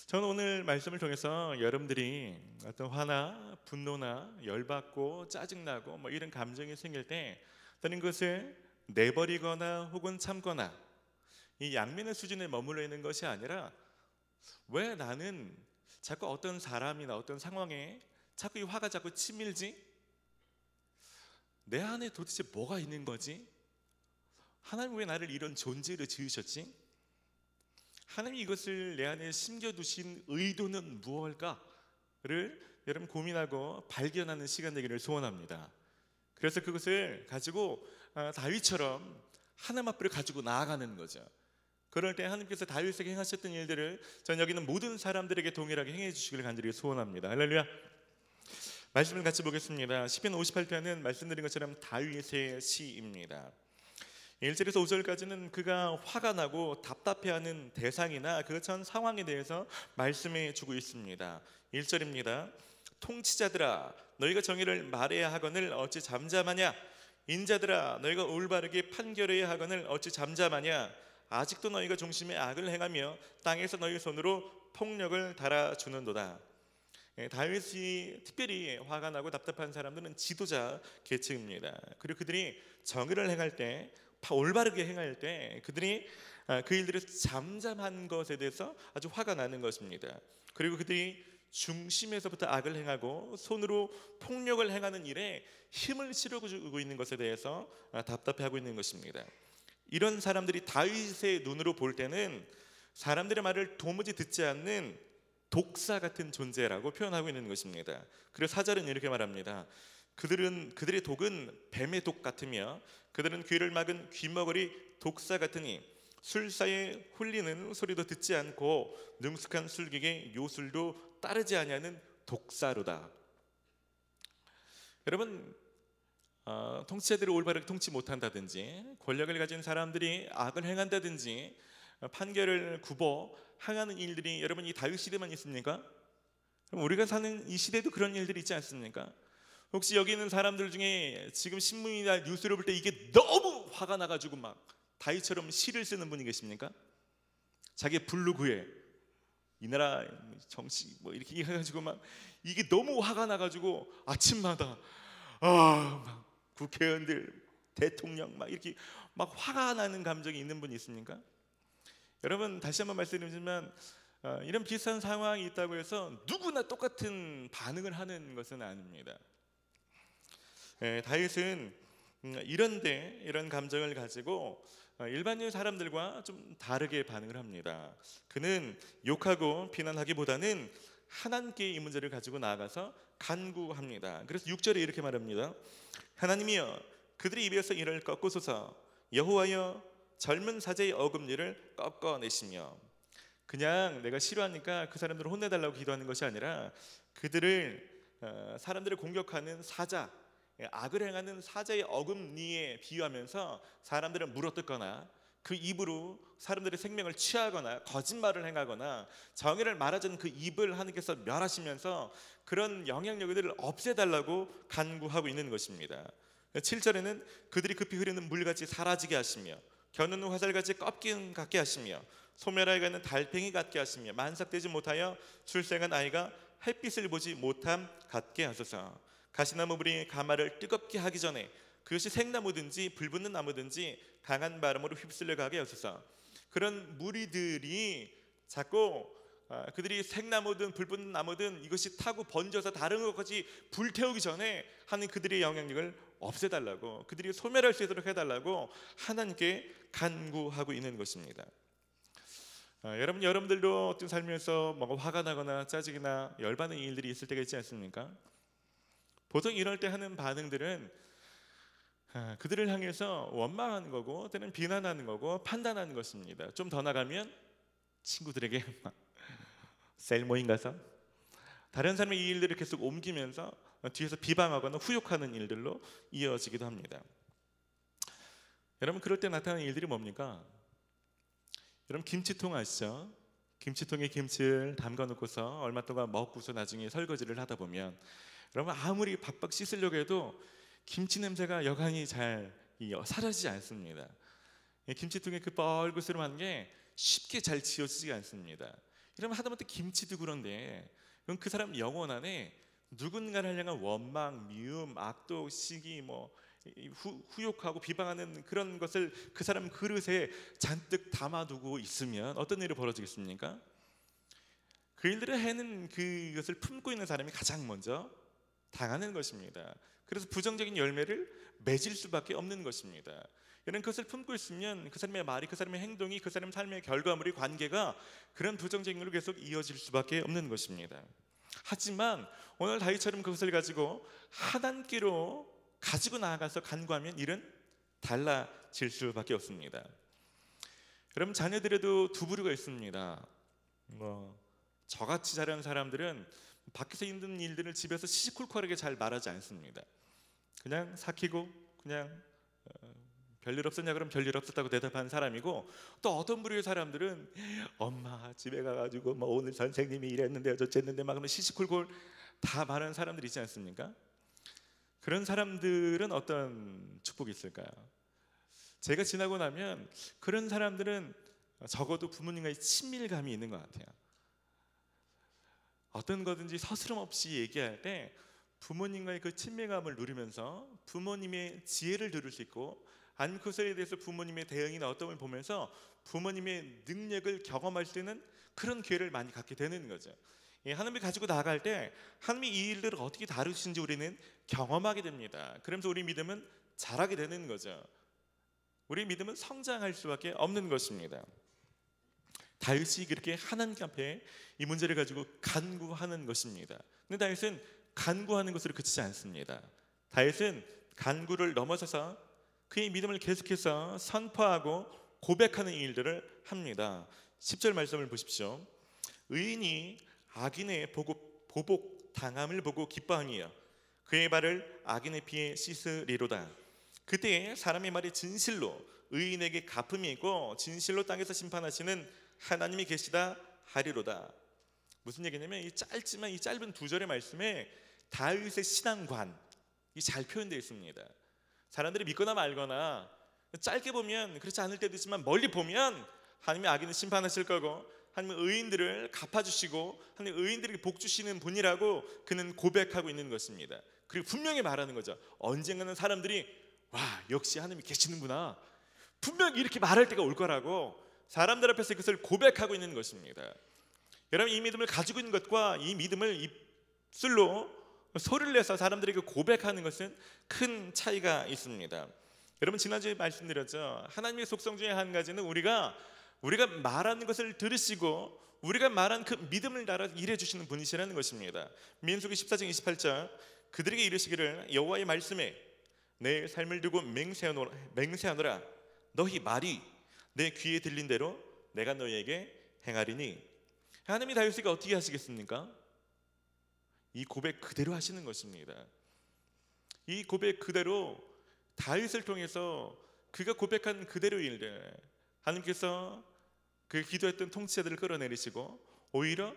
저는 오늘 말씀을 통해서 여러분들이 어떤 화나 분노나 열받고 짜증나고 뭐 이런 감정이 생길 때 다른 것을 내버리거나 혹은 참거나 이 양면의 수준에 머물러 있는 것이 아니라 왜 나는 자꾸 어떤 사람이나 어떤 상황에 자꾸 이 화가 자꾸 치밀지? 내 안에 도대체 뭐가 있는 거지? 하나님 왜 나를 이런 존재로 지으셨지? 하나님이 이것을 내 안에 심겨두신 의도는 무엇일까를 여러분 고민하고 발견하는 시간 되기를 소원합니다. 그래서 그것을 가지고 다윗처럼 하나님 앞으로 가지고 나아가는 거죠. 그럴 때 하나님께서 다윗에게 행하셨던 일들을 전 여기 있는 모든 사람들에게 동일하게 행해 주시기를 간절히 소원합니다. 할렐루야. 말씀을 같이 보겠습니다. 시편 58편은 말씀드린 것처럼 다윗의 시입니다. 1절에서 5절까지는 그가 화가 나고 답답해하는 대상이나 그 전 상황에 대해서 말씀해 주고 있습니다. 1절입니다. 통치자들아 너희가 정의를 말해야 하거늘 어찌 잠잠하냐? 인자들아 너희가 올바르게 판결해야 하거늘 어찌 잠잠하냐? 아직도 너희가 중심에 악을 행하며 땅에서 너희 손으로 폭력을 달아주는도다. 다윗이 특별히 화가 나고 답답한 사람들은 지도자 계층입니다. 그리고 그들이 정의를 행할 때 올바르게 행할 때 그들이 그 일들에서 잠잠한 것에 대해서 아주 화가 나는 것입니다. 그리고 그들이 중심에서부터 악을 행하고 손으로 폭력을 행하는 일에 힘을 실어주고 있는 것에 대해서 답답해하고 있는 것입니다. 이런 사람들이 다윗의 눈으로 볼 때는 사람들의 말을 도무지 듣지 않는 독사 같은 존재라고 표현하고 있는 것입니다. 그래서 4절은 이렇게 말합니다. 그들의 독은 뱀의 독 같으며 그들은 귀를 막은 귀머거리 독사 같으니 술사에 홀리는 소리도 듣지 않고 능숙한 술객의 요술도 따르지 아니하는 독사로다. 여러분, 통치자들이 올바르게 통치 못한다든지 권력을 가진 사람들이 악을 행한다든지 판결을 굽어 행하는 일들이 여러분 이 다윗 시대만 있습니까? 그럼 우리가 사는 이 시대도 그런 일들이 있지 않습니까? 혹시 여기 있는 사람들 중에 지금 신문이나 뉴스를 볼 때 이게 너무 화가 나가지고 막 다윗처럼 시를 쓰는 분이 계십니까? 자기의 블로그에 이 나라 정치 뭐 이렇게 해가지고 막 이게 너무 화가 나가지고 아침마다 막 국회의원들 대통령 막 이렇게 막 화가 나는 감정이 있는 분이 있습니까? 여러분 다시 한번 말씀드리지만 이런 비슷한 상황이 있다고 해서 누구나 똑같은 반응을 하는 것은 아닙니다. 다윗은 이런 감정을 가지고 일반적인 사람들과 좀 다르게 반응을 합니다. 그는 욕하고 비난하기보다는 하나님께 이 문제를 가지고 나아가서 간구합니다. 그래서 6절에 이렇게 말합니다. 하나님이여 그들의 입에서 이를 꺾으소서. 여호와여 젊은 사제의 어금니를 꺾어내시며. 그냥 내가 싫어하니까 그 사람들을 혼내달라고 기도하는 것이 아니라 그들을 사람들을 공격하는 사자, 악을 행하는 사자의 어금니에 비유하면서 사람들을 물어뜯거나 그 입으로 사람들의 생명을 취하거나 거짓말을 행하거나 정의를 말하자는 그 입을 하나님께서 멸하시면서 그런 영향력들을 없애달라고 간구하고 있는 것입니다. 7절에는 그들이 급히 흐르는 물같이 사라지게 하시며 겨누는 화살같이 꺾임 같게 하시며 소멸하여 가는 달팽이 같게 하시며 만삭되지 못하여 출생한 아이가 햇빛을 보지 못함 같게 하소서. 가시나무 불이 가마를 뜨겁게 하기 전에 그것이 생나무든지 불붙는 나무든지 강한 바람으로 휩쓸려 가게 하소서. 그런 무리들이 자꾸 그들이 생나무든 불붙는 나무든 이것이 타고 번져서 다른 것까지 불태우기 전에 하나님 그들의 영향력을 없애달라고, 그들이 소멸할 수 있도록 해달라고 하나님께 간구하고 있는 것입니다. 여러분들도 어떤 삶에서 뭔가 화가 나거나 짜증이나 열받는 일들이 있을 때가 있지 않습니까? 보통 이럴 때 하는 반응들은 그들을 향해서 원망하는 거고 때는 비난하는 거고 판단하는 것입니다. 좀 더 나가면 친구들에게 셀모임 가서 다른 사람의 이 일들을 계속 옮기면서 뒤에서 비방하거나 후욕하는 일들로 이어지기도 합니다. 여러분 그럴 때 나타나는 일들이 뭡니까? 여러분 김치통 아시죠? 김치통에 김치를 담가 놓고서 얼마 동안 먹고서 나중에 설거지를 하다 보면 여러분 아무리 박박 씻으려고 해도 김치 냄새가 여간이 잘 사라지지 않습니다. 김치통에 그 뻘그스름한 게 쉽게 잘 지워지지 않습니다. 여러분 하다못해 김치도 그런데 그럼 그 사람 영혼 안에 누군가를 향한 원망, 미움, 악독, 시기, 후욕하고 비방하는 그런 것을 그 사람 그릇에 잔뜩 담아두고 있으면 어떤 일이 벌어지겠습니까? 그 일들을 해는 그것을 품고 있는 사람이 가장 먼저 당하는 것입니다. 그래서 부정적인 열매를 맺을 수밖에 없는 것입니다. 이런 것을 품고 있으면 그 사람의 말이, 그 사람의 행동이, 그 사람 삶의 결과물이, 관계가 그런 부정적인 걸로 계속 이어질 수밖에 없는 것입니다. 하지만 오늘 다윗처럼 그것을 가지고 하나님께로 가지고 나아가서 간구하면 일은 달라질 수밖에 없습니다. 여러분 자녀들에도 두 부류가 있습니다. 저같이 자란 사람들은 밖에서 힘든 일들을 집에서 시시콜콜하게 잘 말하지 않습니다. 그냥 삭히고 그냥 별일 없었냐 그럼 별일 없었다고 대답하는 사람이고, 또 어떤 부류의 사람들은 엄마 집에 가가지고 오늘 선생님이 이랬는데 어쨌는데 막 그러면 시시콜콜 다 말하는 사람들이 있지 않습니까? 그런 사람들은 어떤 축복이 있을까요? 제가 지나고 나면 그런 사람들은 적어도 부모님과의 친밀감이 있는 것 같아요. 어떤 거든지 서스럼 없이 얘기할 때 부모님과의 그 친밀감을 누리면서 부모님의 지혜를 들을 수 있고, 아니면 그것에 대해서 부모님의 대응이나 어떤 걸 보면서 부모님의 능력을 경험할 수 있는 그런 기회를 많이 갖게 되는 거죠. 하나님이 가지고 나아갈 때 하나님이 이 일들을 어떻게 다루시는지 우리는 경험하게 됩니다. 그러면서 우리 믿음은 자라게 되는 거죠. 우리 믿음은 성장할 수밖에 없는 것입니다. 다윗이 그렇게 하나님 앞에 이 문제를 가지고 간구하는 것입니다. 근데 다윗은 간구하는 것으로 그치지 않습니다. 다윗은 간구를 넘어서서 그의 믿음을 계속해서 선포하고 고백하는 일들을 합니다. 10절 말씀을 보십시오. 의인이 악인의 보복 당함을 보고 기뻐하며 그의 발을 악인의 피에 씻으리로다. 그때 사람의 말이 진실로 의인에게 갚음이 있고 진실로 땅에서 심판하시는 하나님이 계시다 하리로다. 무슨 얘기냐면 이 짧지만 이 짧은 두 절의 말씀에 다윗의 신앙관이 잘 표현되어 있습니다. 사람들이 믿거나 말거나 짧게 보면 그렇지 않을 때도 있지만 멀리 보면 하나님이 악인을 심판하실 거고 하나님은 의인들을 갚아주시고 하나님 의인들에게 복 주시는 분이라고 그는 고백하고 있는 것입니다. 그리고 분명히 말하는 거죠. 언젠가는 사람들이 와 역시 하나님이 계시는구나 분명히 이렇게 말할 때가 올 거라고 사람들 앞에서 그것을 고백하고 있는 것입니다. 여러분 이 믿음을 가지고 있는 것과 이 믿음을 입술로 소리를 내서 사람들에게 고백하는 것은 큰 차이가 있습니다. 여러분 지난주에 말씀드렸죠. 하나님의 속성 중에 한 가지는 우리가 말하는 것을 들으시고 우리가 말한 그 믿음을 따라 일해 주시는 분이시라는 것입니다. 민수기 14장 28절 그들에게 이르시기를 여호와의 말씀에 내 삶을 두고 맹세하노라. 너희 말이 내 귀에 들린 대로 내가 너희에게 행하리니. 하나님이 다윗에게 어떻게 하시겠습니까? 이 고백 그대로 하시는 것입니다. 이 고백 그대로 다윗을 통해서 그가 고백한 그대로의 일들 하나님께서 그 기도했던 통치자들을 끌어내리시고 오히려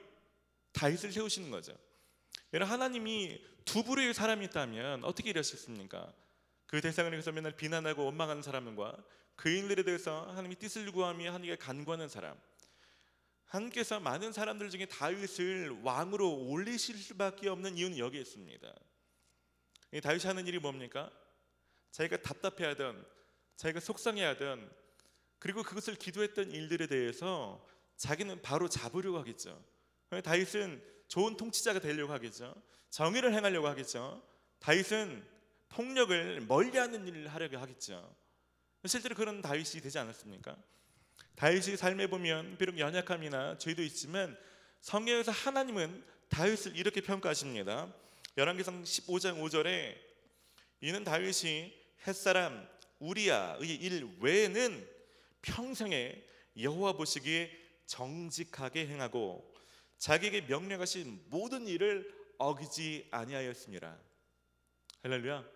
다윗을 세우시는 거죠. 여러분 하나님이 두 부류의 사람이 있다면 어떻게 일하셨습니까? 그 대상을 위해서 맨날 비난하고 원망하는 사람과 그 일들에 대해서 하나님의 뜻을 구하며 하나님께 간구하는 사람. 하나님께서 많은 사람들 중에 다윗을 왕으로 올리실 수밖에 없는 이유는 여기에 있습니다. 다윗이 하는 일이 뭡니까? 자기가 답답해하던 자기가 속상해하던 그리고 그것을 기도했던 일들에 대해서 자기는 바로 잡으려고 하겠죠. 다윗은 좋은 통치자가 되려고 하겠죠. 정의를 행하려고 하겠죠. 다윗은 폭력을 멀리하는 일을 하려고 하겠죠. 실제로 그런 다윗이 되지 않았습니까? 다윗의 삶에 보면 비록 연약함이나 죄도 있지만 성경에서 하나님은 다윗을 이렇게 평가하십니다. 열왕기상 15장 5절에 이는 다윗이 햇사람 우리야의 일 외에는 평생에 여호와 보시기에 정직하게 행하고 자기에게 명령하신 모든 일을 어기지 아니하였습니다. 할렐루야.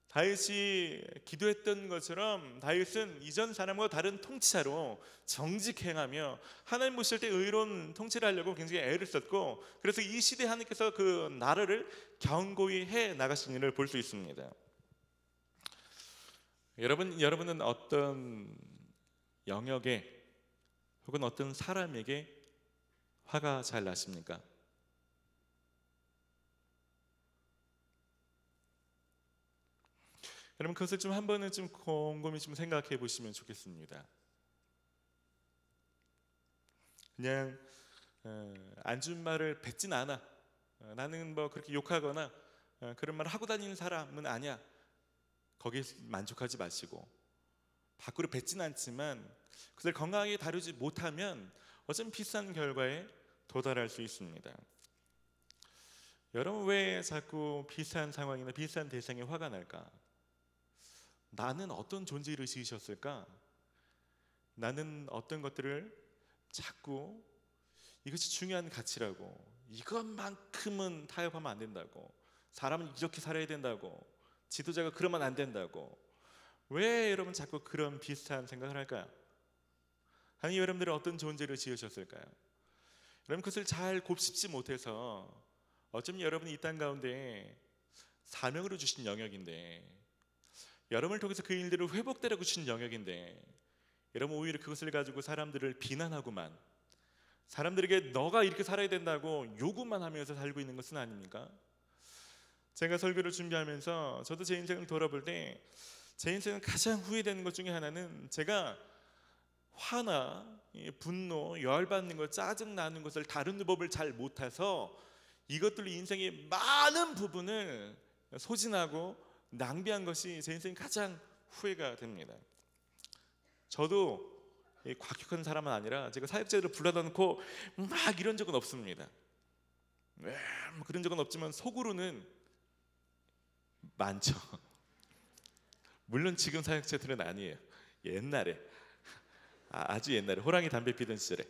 다윗이 기도했던 것처럼 다윗은 이전 사람과 다른 통치자로 정직히 행하며 하나님 보실 때 의로운 통치를 하려고 굉장히 애를 썼고 그래서 이 시대에 하나님께서 그 나라를 견고히 해 나가신 일을 볼 수 있습니다. 여러분은 어떤 영역에 혹은 어떤 사람에게 화가 잘 나십니까? 여러분 그것을 좀 한 번은 좀 곰곰이 좀 생각해 보시면 좋겠습니다. 그냥 안 준 말을 뱉진 않아. 나는 뭐 그렇게 욕하거나 그런 말을 하고 다니는 사람은 아니야. 거기에 만족하지 마시고 밖으로 뱉진 않지만 그들 건강하게 다루지 못하면 어쩜 비싼 결과에 도달할 수 있습니다. 여러분 왜 자꾸 비슷한 상황이나 비슷한 대상에 화가 날까? 나는 어떤 존재를 지으셨을까? 나는 어떤 것들을 자꾸 이것이 중요한 가치라고 이것만큼은 타협하면 안 된다고 사람은 이렇게 살아야 된다고 지도자가 그러면 안 된다고 왜 여러분 자꾸 그런 비슷한 생각을 할까요? 아니 여러분들은 어떤 존재를 지으셨을까요? 여러분 그것을 잘 곱씹지 못해서 어쩌면 여러분이 이 땅 가운데 사명으로 주신 영역인데 여러분을 통해서 그 일들을 회복되라고 주신 영역인데 여러분 오히려 그것을 가지고 사람들을 비난하고만 사람들에게 너가 이렇게 살아야 된다고 요구만 하면서 살고 있는 것은 아닙니까? 제가 설교를 준비하면서 저도 제 인생을 돌아볼 때 제 인생은 가장 후회되는 것 중에 하나는 제가 화나 분노, 열받는 것, 짜증 나는 것을 다루는 법을 잘 못해서 이것들로 인생의 많은 부분을 소진하고 낭비한 것이 제 인생 가장 후회가 됩니다. 저도 과격한 사람은 아니라 제가 사역자들을 불러다 놓고 막 이런 적은 없습니다. 그런 적은 없지만 속으로는 많죠. 물론 지금 사역자들은 아니에요. 옛날에, 아주 옛날에 호랑이 담배 피던 시절에.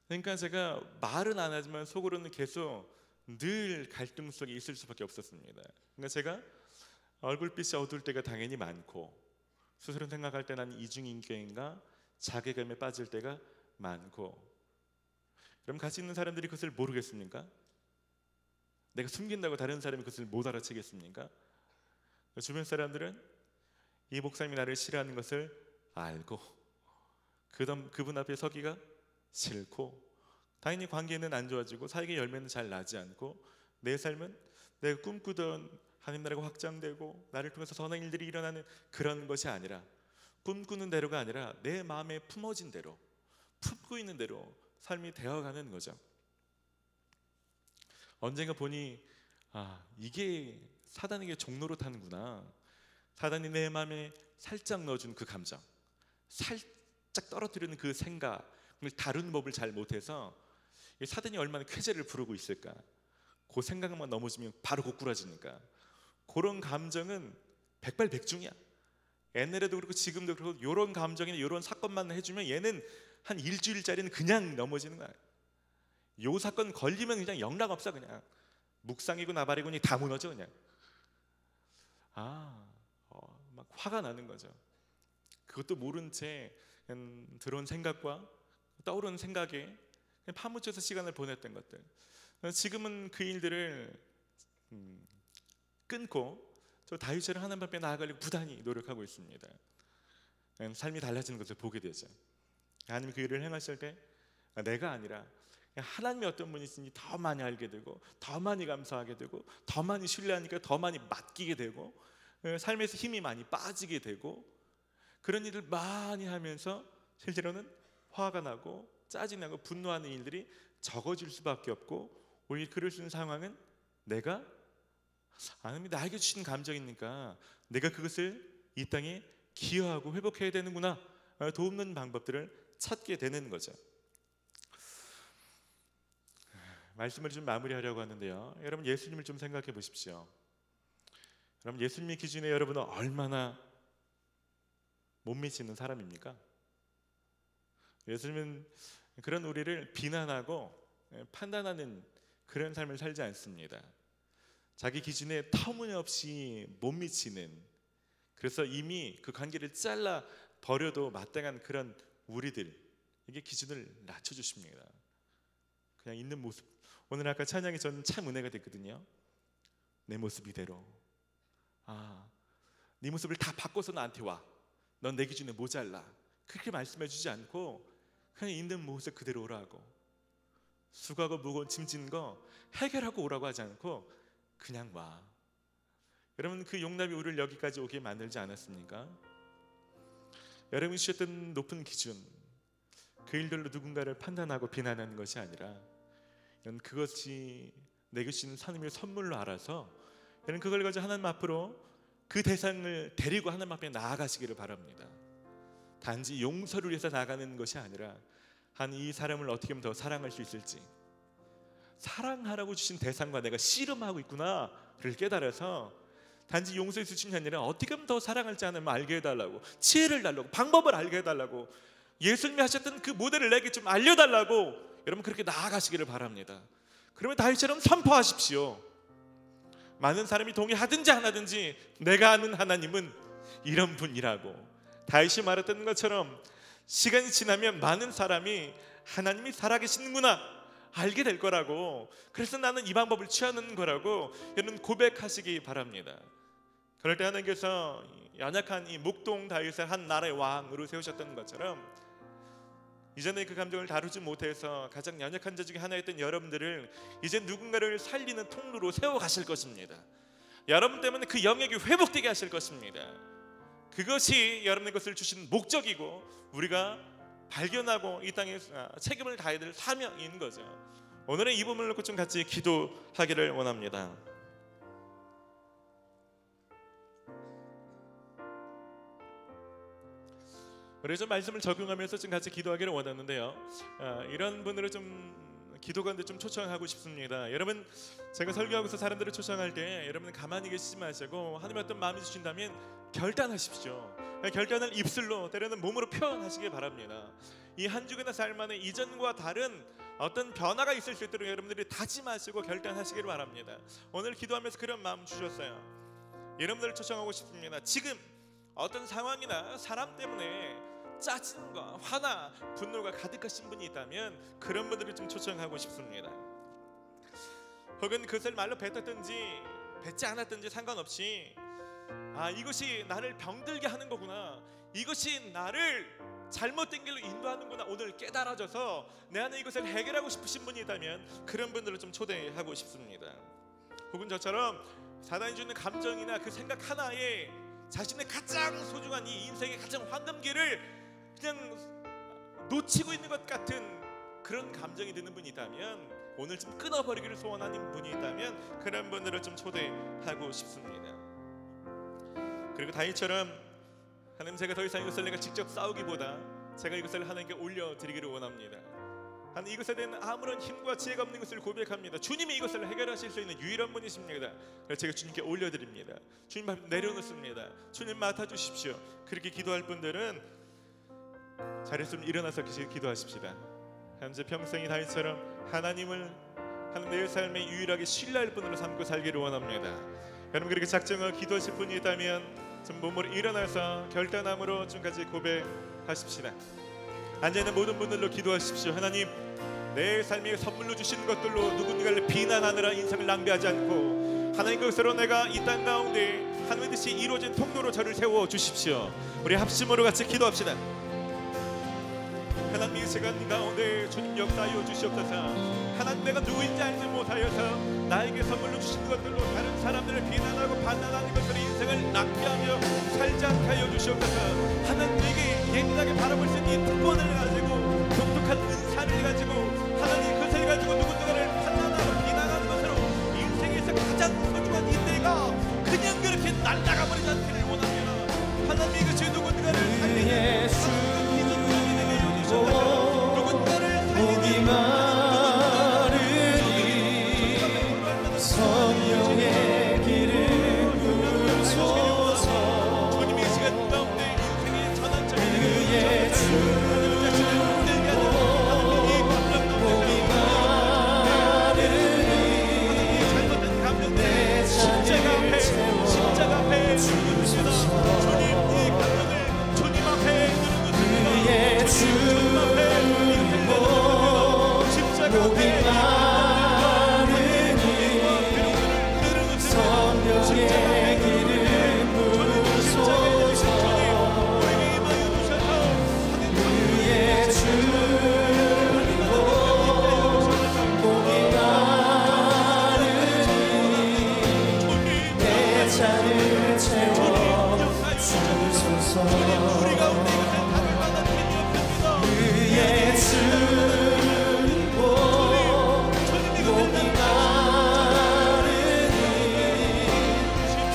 그러니까 제가 말은 안 하지만 속으로는 계속 늘 갈등 속에 있을 수밖에 없었습니다. 그러니까 제가 얼굴빛이 어두울 때가 당연히 많고, 스스로 생각할 때 나는 이중인격인가 자괴감에 빠질 때가 많고. 그럼 같이 있는 사람들이 그것을 모르겠습니까? 내가 숨긴다고 다른 사람이 그것을 못 알아채겠습니까? 주변 사람들은 이 목사님이 나를 싫어하는 것을 알고 그분 앞에 서기가 싫고, 당연히 관계는 안 좋아지고 사역의 열매는 잘 나지 않고, 내 삶은 내가 꿈꾸던 하나님 나라가 확장되고 나를 통해서 선한 일들이 일어나는 그런 것이 아니라, 꿈꾸는 대로가 아니라 내 마음에 품어진 대로, 품고 있는 대로 삶이 되어가는 거죠. 언젠가 보니 이게 사단에게 종로로 타는구나. 사단이 내 마음에 살짝 넣어준 그 감정, 살짝 떨어뜨리는 그 생각을 다루는 법을 잘 못해서 사단이 얼마나 쾌재를 부르고 있을까. 그 생각만 넘어지면 바로 고꾸라지니까. 그런 감정은 백발백중이야. 옛날에도 그렇고 지금도 그렇고, 이런 감정이나 이런 사건만 해주면 얘는 한 일주일짜리는 그냥 넘어지는 거야. 요 사건 걸리면 그냥 영락 없어. 그냥 묵상이고 나발이고 그냥 다 무너져 그냥. 막 화가 나는 거죠. 그것도 모른 채 들어온 생각과 떠오르는 생각에 그냥 파묻혀서 시간을 보냈던 것들. 지금은 그 일들을 끊고 저 다윗처럼 하나님 앞에 나아가려고 부단히 노력하고 있습니다. 삶이 달라지는 것을 보게 되죠. 하나님이 그 일을 행하실 때 내가 아니라 하나님이 어떤 분이신지 더 많이 알게 되고, 더 많이 감사하게 되고, 더 많이 신뢰하니까 더 많이 맡기게 되고, 삶에서 힘이 많이 빠지게 되고, 그런 일을 많이 하면서 실제로는 화가 나고 짜증나고 분노하는 일들이 적어질 수밖에 없고, 오히려 그럴 수 있는 상황은 내가 하나님이 나에게 주신 감정이니까 내가 그것을 이 땅에 기여하고 회복해야 되는구나, 도움는 방법들을 찾게 되는 거죠. 말씀을 좀 마무리하려고 하는데요, 여러분 예수님을 좀 생각해 보십시오. 여러분 예수님의 기준에 여러분은 얼마나 못 미치는 사람입니까? 예수님은 그런 우리를 비난하고 판단하는 그런 삶을 살지 않습니다. 자기 기준에 터무니없이 못 미치는, 그래서 이미 그 관계를 잘라 버려도 마땅한 그런 우리들에게 기준을 낮춰주십니다. 그냥 있는 모습. 오늘 아까 찬양이 저는 참 은혜가 됐거든요. 내 모습 이대로. 네 모습을 다 바꿔서 나한테 와. 넌 내 기준에 모자라. 그렇게 말씀해 주지 않고 그냥 있는 모습 그대로 오라고. 수고하고 무거운 짐 지는 거 해결하고 오라고 하지 않고 그냥 와. 여러분 그 용납이 우리를 여기까지 오게 만들지 않았습니까? 여러분이 주셨던 높은 기준, 그 일들로 누군가를 판단하고 비난하는 것이 아니라, 그것이 내게 주신 하나님의 선물로 알아서 여러분 그걸 가지고 하나님 앞으로 그 대상을 데리고 하나님 앞에 나아가시기를 바랍니다. 단지 용서를 위해서 나가는 것이 아니라 한 이 사람을 어떻게 하면 더 사랑할 수 있을지, 사랑하라고 주신 대상과 내가 씨름하고 있구나를 깨달아서 단지 용서해 주신 게 아니라 어떻게 하면 더 사랑할지 하나님 알게 해달라고, 지혜를 달라고, 방법을 알게 해달라고, 예수님이 하셨던 그 모델을 내게 좀 알려달라고 여러분 그렇게 나아가시기를 바랍니다. 그러면 다윗처럼 선포하십시오. 많은 사람이 동의하든지 안 하든지 내가 아는 하나님은 이런 분이라고. 다윗이 말했던 것처럼 시간이 지나면 많은 사람이 하나님이 살아계시는구나 알게 될 거라고, 그래서 나는 이 방법을 취하는 거라고 여러분 고백하시기 바랍니다. 그럴 때 하나님께서 연약한 이 목동 다윗을 한 나라의 왕으로 세우셨던 것처럼 이전에 그 감정을 다루지 못해서 가장 연약한 자 중에 하나였던 여러분들을 이제 누군가를 살리는 통로로 세워가실 것입니다. 여러분 때문에 그 영역이 회복되게 하실 것입니다. 그것이 여러분의 것을 주신 목적이고 우리가 발견하고 이 땅에 책임을 다해야 될 사명인 거죠. 오늘은 이 부분을 놓고 좀 같이 기도하기를 원합니다. 우리 좀 말씀을 적용하면서 좀 같이 기도하기를 원하는데요. 이런 분들을 좀 기도가운데 좀 초청하고 싶습니다. 여러분, 제가 설교하고서 사람들을 초청할 때 여러분 가만히 계시지 마시고 하나님 어떤 마음이 주신다면 결단하십시오. 결단을 입술로 때로는 몸으로 표현하시길 바랍니다. 이 한 주간의 삶 안에 이전과 다른 어떤 변화가 있을 수 있도록 여러분들이 다짐하시고 결단하시길 바랍니다. 오늘 기도하면서 그런 마음 주셨어요. 여러분들을 초청하고 싶습니다. 지금 어떤 상황이나 사람 때문에 짜증과 화나 분노가 가득하신 분이 있다면 그런 분들을 좀 초청하고 싶습니다. 혹은 그것을 말로 뱉었든지 뱉지 않았든지 상관없이 이것이 나를 병들게 하는 거구나, 이것이 나를 잘못된 길로 인도하는구나 오늘 깨달아져서 내 안에 이것을 해결하고 싶으신 분이 있다면 그런 분들을 좀 초대하고 싶습니다. 혹은 저처럼 사단이 주는 감정이나 그 생각 하나에 자신의 가장 소중한 이 인생의 가장 황금기를 그냥 놓치고 있는 것 같은 그런 감정이 드는 분이 있다면 오늘 좀 끊어버리기를 소원하는 분이 있다면 그런 분들을 좀 초대하고 싶습니다. 그리고 다윗처럼 하나님, 제가 더 이상 이것을 내가 직접 싸우기보다 제가 이것을 하나님께 올려드리기를 원합니다. 하나님, 이것에 대한 아무런 힘과 지혜가 없는 것을 고백합니다. 주님이 이것을 해결하실 수 있는 유일한 분이십니다. 그래서 제가 주님께 올려드립니다. 주님 앞에 내려놓습니다. 주님 맡아주십시오. 그렇게 기도할 분들은 자리에서 좀 일어나서 기도하십시다. 현재 평생이 다윗처럼 하나님 내 삶에 유일하게 신뢰할 분으로 삼고 살기를 원합니다. 여러분, 그렇게 작정하고 기도하실 분이 있다면 좀 몸으로 일어나서 결단함으로 좀 같이 고백하십시다. 앉아있는 모든 분들로 기도하십시오. 하나님, 내 삶에 선물로 주신 것들로 누군가를 비난하느라 인생을 낭비하지 않고 하나님 것으로 내가 이 땅 가운데 하나님의 뜻이 이루어진 통로로 저를 세워주십시오. 우리 합심으로 같이 기도합시다. 하나님, 이 시간 가운데 주님 역사하여 주시옵소서. 하나님, 내가 누구인지 알지 못하여서 나에게 선물로 주신 것들로 다른 사람들을 비난하고 판단하는 것으로 인생을 낭비하며 살지 않게 하여 주시옵소서. 하나님, 내게 예민하게 바라볼 수 있는 이 특권을 가지고 독특한 은사를 가지고 하나님 그것을 가지고 누군가를 판단하고 비난하는 것으로 인생에서 가장 소중한 이때가 그냥 그렇게 날아가 버리지 않기를 원합니다. 하나님, 이것이 누군가를 살리는 목이 마르니 성령의 기름 부으소서. 주님, 이 시간 가운데 인생의 전환점이 그의 목이 마르니 잘못된 감정 내 잔을 채워 십자가 앞에 주소서. 주님, 이 감정을 주님 앞에 그의 주님 앞에 목이 마르니 성령의 기름 부으소서. 그의 주님 목이 마르니 내 잔을 채워 주소서. 그의 주님 목이 마르니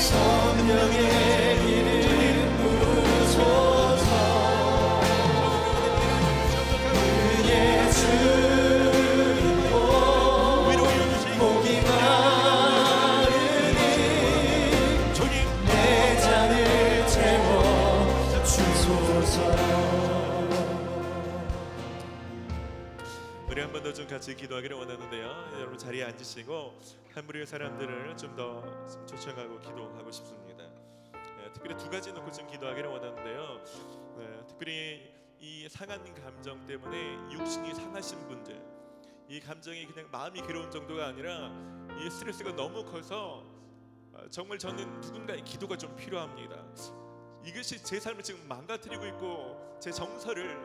성령의 기름 부으소서. 그의 주님 목이 마르니 내 잔을 채워 주소서. 우리 한 번 더 좀 같이 기도하기를 원하는데요. 여러분 자리에 앉으시고 한 무리의 사람들을 좀 더 초청하고 기도하고 싶습니다. 특별히 두 가지 놓고 좀 기도하기를 원하는데요. 특별히 이 상한 감정 때문에 육신이 상하신 분들, 이 감정이 그냥 마음이 괴로운 정도가 아니라 이 스트레스가 너무 커서 정말 저는 누군가의 기도가 좀 필요합니다. 이것이 제 삶을 지금 망가뜨리고 있고 제 정서를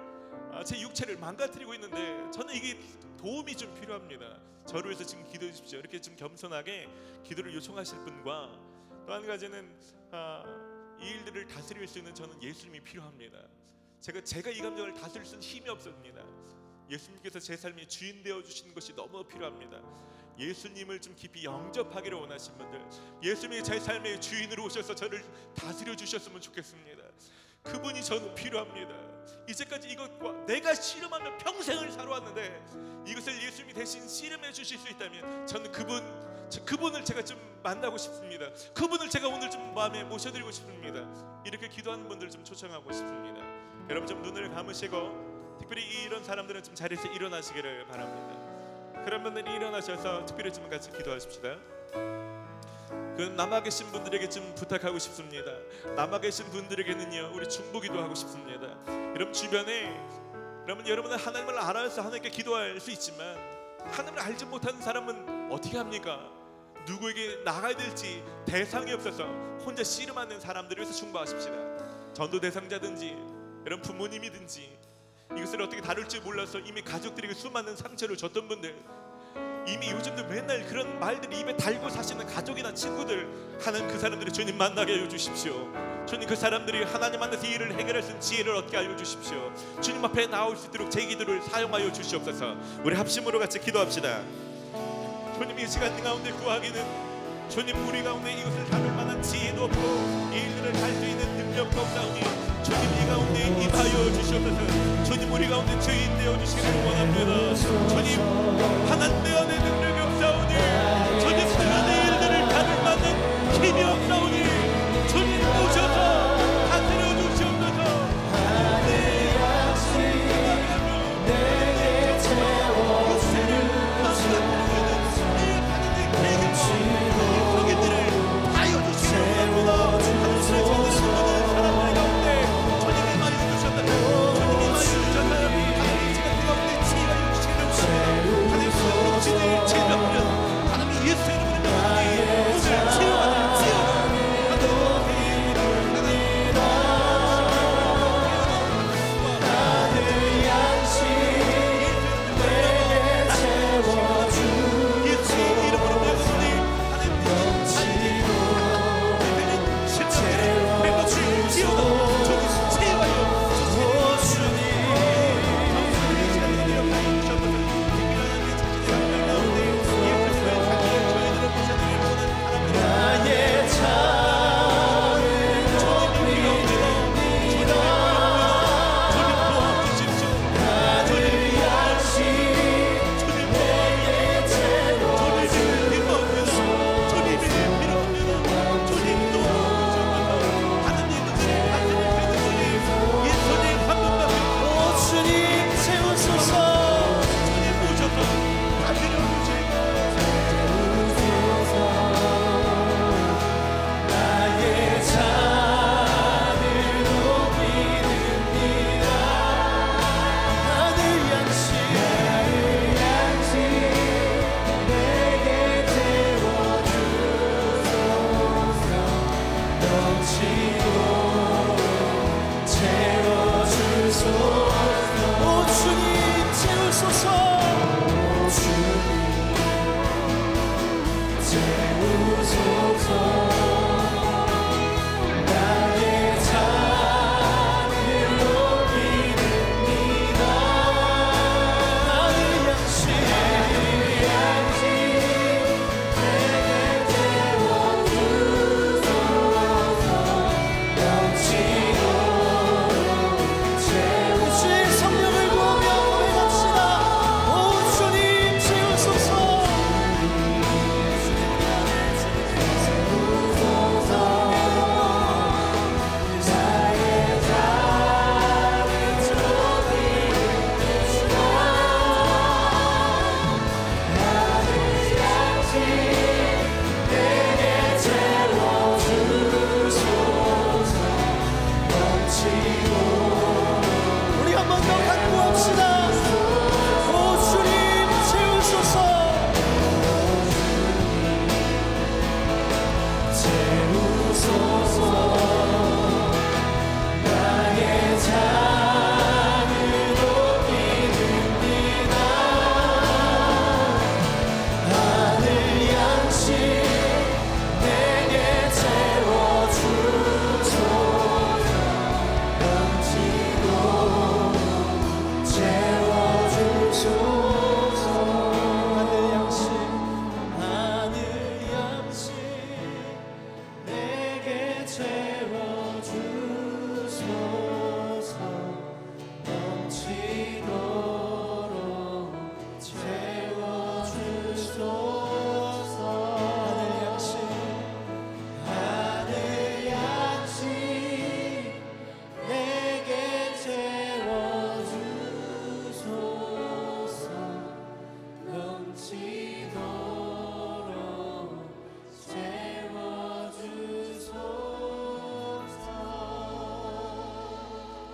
제 육체를 망가뜨리고 있는데 저는 이게 도움이 좀 필요합니다. 저를 위해서 지금 기도해 주십시오. 이렇게 좀 겸손하게 기도를 요청하실 분과 또 한 가지는 이 일들을 다스릴 수 있는 저는 예수님이 필요합니다. 제가 이 감정을 다스릴 수 있는 힘이 없습니다. 예수님께서 제 삶의 주인 되어 주시는 것이 너무 필요합니다. 예수님을 좀 깊이 영접하기를 원하신 분들, 예수님이 제 삶의 주인으로 오셔서 저를 다스려 주셨으면 좋겠습니다. 그분이 저는 필요합니다. 이제까지 이것과 내가 씨름하며 평생을 살아왔는데 이것을 예수님이 대신 씨름해 주실 수 있다면 저는 그분을 제가 좀 만나고 싶습니다. 그분을 제가 오늘 좀 마음에 모셔드리고 싶습니다. 이렇게 기도하는 분들 좀 초청하고 싶습니다. 여러분 좀 눈을 감으시고, 특별히 이런 사람들은 좀 자리에서 일어나시기를 바랍니다. 그런 분들이 일어나셔서 특별히 좀 같이 기도하십시다. 그 남아 계신 분들에게 좀 부탁하고 싶습니다. 남아 계신 분들에게는요, 우리 중보기도 하고 싶습니다. 여러분 주변에 여러분은 하나님을 알아서 하나님께 기도할 수 있지만 하나님을 알지 못하는 사람은 어떻게 합니까? 누구에게 나가야 될지 대상이 없어서 혼자 씨름하는 사람들을 위해서 중보하십시다. 전도 대상자든지 여러분 부모님이든지 이것을 어떻게 다룰지 몰라서 이미 가족들에게 수많은 상처를 줬던 분들, 이미 요즘도 맨날 그런 말들 입에 달고 사시는 가족이나 친구들, 하나님 그 사람들을 주님 만나게 하여 주십시오. 주님 그 사람들이 하나님 만나서 이 일을 해결할 수 있는 지혜를 얻게 하여 주십시오. 주님 앞에 나올 수 있도록 제 기도를 사용하여 주시옵소서. 우리 합심으로 같이 기도합시다. 주님 이 시간 가운데 구하기는 주님 우리 가운데 이것을 다룰 만한 지혜도 없고 이 일들을 할 수 있는 능력도 없사오니 주님 이 가운데 임하여 주시옵소서. 주님 우리 가운데 주인 되어 주시기를 원합니다. 주님 하나님 내 안에 능력이 없사오니 주님 내 안에 일들을 다룰 만한 힘이 없사오니 주님 오셔서 다스려 주시옵소서. 내 양심 내게 채워주시는 주님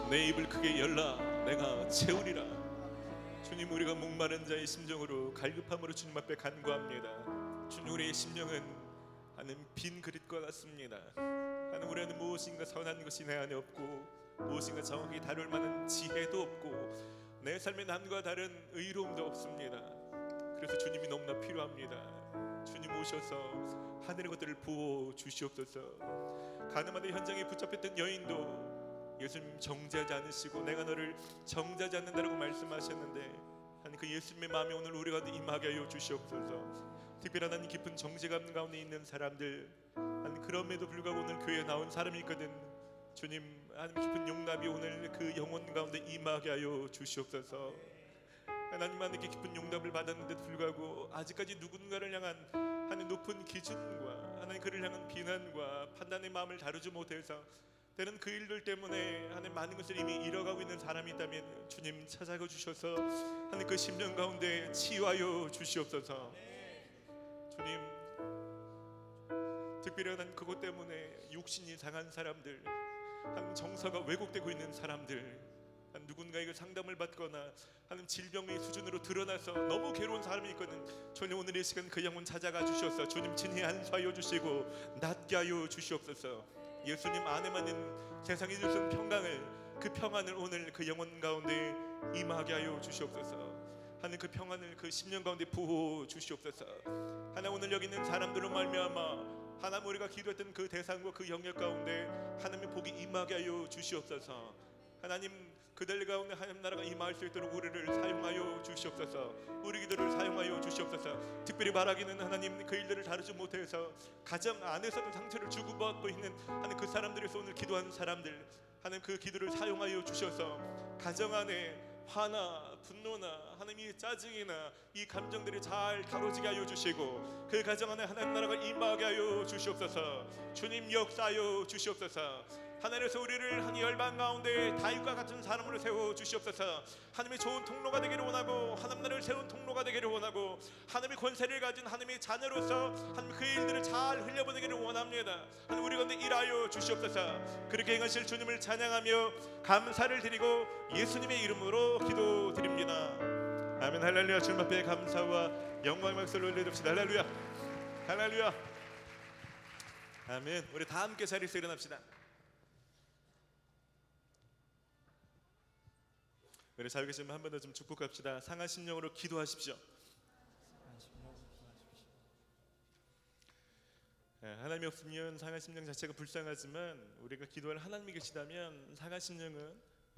내 입을 크게 열라 내가 채우리라. 주님, 우리가 목마른 자의 심정으로 갈급함으로 주님 앞에 간구합니다. 주님, 우리의 심령은 하나님 빈 그릇과 같습니다. 하나님, 우리 안에 무엇인가 선한 것이 내 안에 없고 무엇인가 정확히 다룰 만한 지혜도 없고 내 삶의 남과 다른 의로움도 없습니다. 그래서 주님이 너무나 필요합니다. 주님 오셔서 하늘의 것들을 부어 주시옵소서. 가늠하는 현장에 붙잡혔던 여인도 예수님 정죄하지 않으시고 내가 너를 정죄하지 않는다라고 말씀하셨는데 하나님, 그 예수님의 마음이 오늘 우리 가운데 임하게 하여 주시옵소서. 특별한 하나님 깊은 정죄감 가운데 있는 사람들, 하나님 그럼에도 불구하고 오늘 교회에 나온 사람이 있거든. 주님, 하나님 깊은 용납이 오늘 그 영혼 가운데 임하게 하여 주시옵소서. 하나님, 하나님께 깊은 용납을 받았는데도 불구하고 아직까지 누군가를 향한 하나님 높은 기준과 하나님 그를 향한 비난과 판단의 마음을 다루지 못해서 때는 그 일들 때문에 하나님 많은 것을 이미 잃어가고 있는 사람이 있다면 주님 찾아가 주셔서 하나님 그 심령 가운데 치유하여 주시옵소서. 주님, 특별히 하나님 그것 때문에 육신이 상한 사람들, 하나님 정서가 왜곡되고 있는 사람들, 하나님 누군가에게 상담을 받거나 하나님 질병의 수준으로 드러나서 너무 괴로운 사람이 있거든. 주님, 오늘 이 시간 그 영혼 찾아가 주셔서 주님 친히 안수하여 주시고 낫게 하여 주시옵소서. 예수님 안에만 있는 세상이 줄 수 있는 평강을, 그 평안을 오늘 그 영혼 가운데 임하게 하여 주시옵소서. 하나님 그 평안을 그 심령 가운데 부어 주시옵소서. 하나님, 오늘 여기 있는 사람들로 말미암아 하나님 우리가 기도했던 그 대상과 그 영역 가운데 하나님의 복이 임하게 하여 주시옵소서. 하나님, 그들 가운데 하나님 나라가 임할 수 있도록 우리를 사용하여 주시옵소서. 우리 기도를 사용하여 주시옵소서. 특별히 말하기는 하나님 그 일들을 다루지 못해서 가정 안에서도 상처를 주고받고 있는 하나님 그 사람들에서 오늘 기도한 사람들, 하나님 그 기도를 사용하여 주셔서 가정 안에 화나 분노나 하나님의 짜증이나 이 감정들이 잘 다뤄지게 하여 주시고 그 가정 안에 하나님 나라가 임하게 하여 주시옵소서. 주님 역사하여 주시옵소서. 하나님께서 우리를 한 열방 가운데 다윗과 같은 사람으로 세워 주시옵소서. 하나님의 좋은 통로가 되기를 원하고 하나님 나라를 세운 통로가 되기를 원하고 하나님의 권세를 가진 하나님의 자녀로서 하나님 그 일들을 잘 흘려보내기를 원합니다. 하나님 우리 가운데 일하여 주시옵소서. 그렇게 행하실 주님을 찬양하며 감사를 드리고 예수님의 이름으로 기도드립니다. 아멘. 할렐루야. 주님 앞에 감사와 영광의 박수를 올려드립시다. 할렐루야. 할렐루야. 아멘. 우리 다 함께 자리에서 일어납시다. 우리 잘 계시면 한 번 더 좀 축복합시다. 상한 심령으로 기도하십시오. 하나님이 없으면 상한 심령 자체가 불쌍하지만 우리가 기도할 하나님이 계시다면 상한 심령은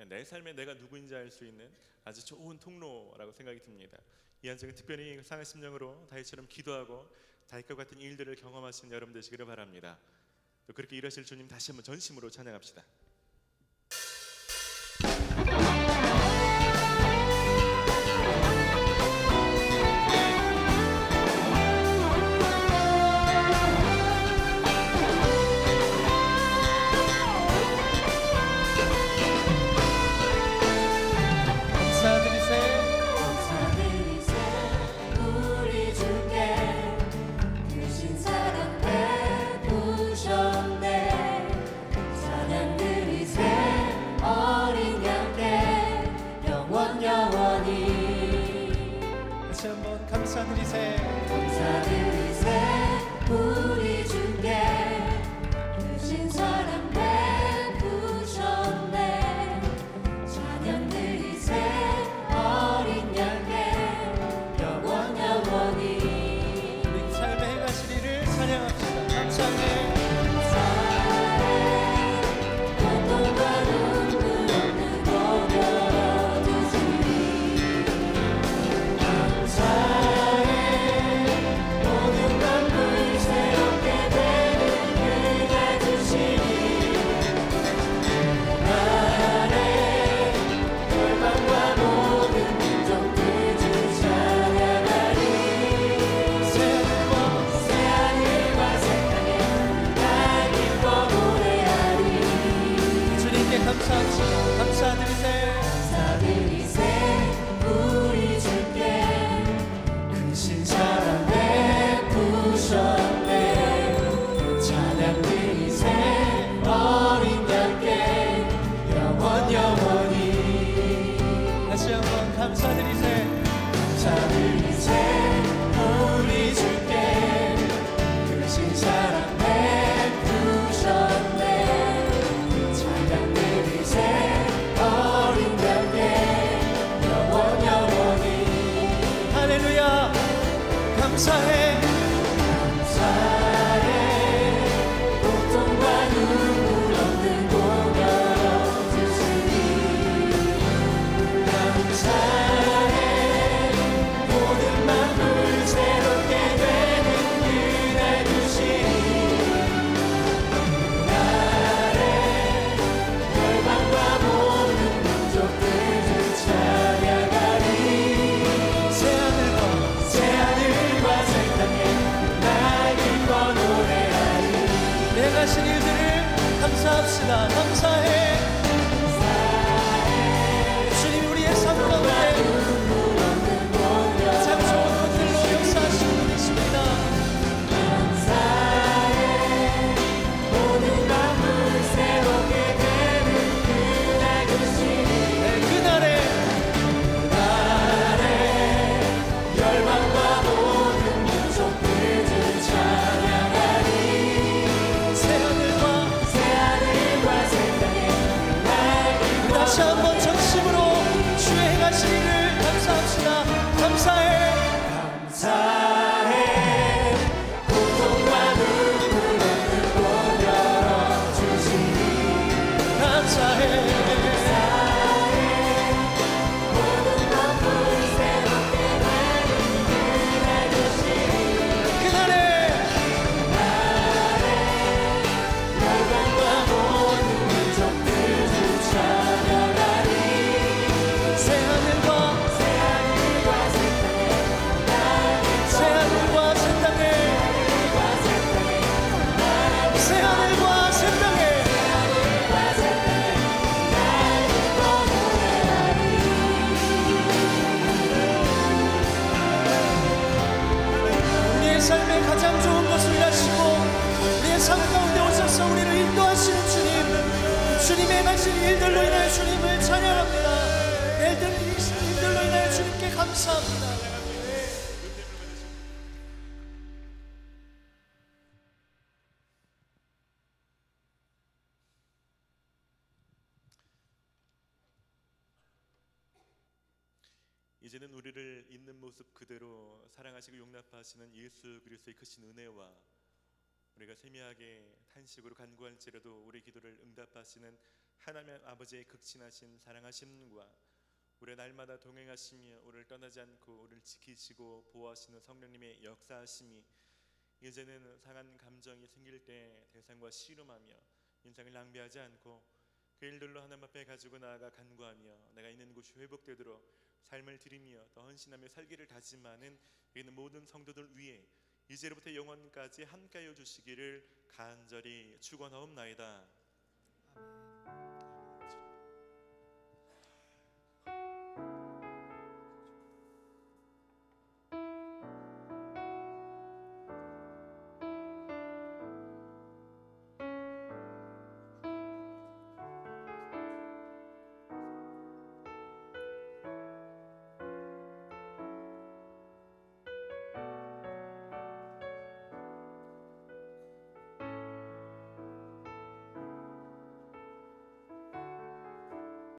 내 삶에 내가 누구인지 알 수 있는 아주 좋은 통로라고 생각이 듭니다. 이 한정은 특별히 상한 심령으로 다윗처럼 기도하고 다윗과 같은 일들을 경험하신 여러분 되시기를 바랍니다. 또 그렇게 일하실 주님 다시 한번 전심으로 찬양합시다. 감사드리세 우리 주께 주신 사랑 베푸셨네. 찬양 드리세 어린 양께 영원 영원히 우리 삶에 행하실 일을 찬양합시다. 감사해 고통과 눈물 없는 고려 주시니 감사해 모든 진 사랑 베푸셨네. 찬양들이 새 어린 양의 영원히 할렐루야. 감사해 고통과 눈물 없는 곳 열어주시니 감사해. 모든 만물 새롭게 되는 그날 주시니 그날에 열방과 모든 민족들을 찬양하리. 새하늘과 새 땅에 날 기뻐 노래하리. 내가 하신 일들을 감사합시다. 감사해. 주님 우리의 삶 가운데 참 좋은 것들로 역사하시는 분이십니다. 모든 만물 새롭게 되는 그날 주시니 그날에 열방과 모든 민족들을 찬양하리. 새하늘과 새하늘과 새 땅에 날 우리 다시 한번 전심으로 주의 행하신 일을 감사합시다. 감사해. 고통과 눈물 없는 곳 열어주시니 감사해. 모든 만물 새롭게 되는 그날 주시니 그날에 열방과 모든 민족들을 찬양하리. 새하늘과 새하늘과 새 땅에 새하늘과 새 땅에 새하늘과 새 땅에 우리의 삶의 가장 좋은 것을 하시고 우리의 삶 가운데 오셔서 우리를 인도하시는 주님의 가신 일들로 인하여 주님을 찬양합니다. 일들로 인하여 주님께 감사합니다. 이제는 우리를 있는 모습 그대로 사랑하시고 용납하시는 예수 그리스도의 크신 은혜와 우리가 세미하게 탄식으로 간구할지라도 우리 기도를 응답하시는 하나님 아버지의 극진하신 사랑하심과 우리 날마다 동행하시며 우리를 떠나지 않고 우리를 지키시고 보호하시는 성령님의 역사하심이 이제는 상한 감정이 생길 때 대상과 씨름하며 인생을 낭비하지 않고 그 일들로 하나님 앞에 가지고 나아가 간구하며 내가 있는 곳이 회복되도록 삶을 드리며 더 헌신하며 살기를 다짐하는 있는 모든 성도들 위해 이제로부터 영원까지 함께하여 주시기를 간절히 축원하옵나이다.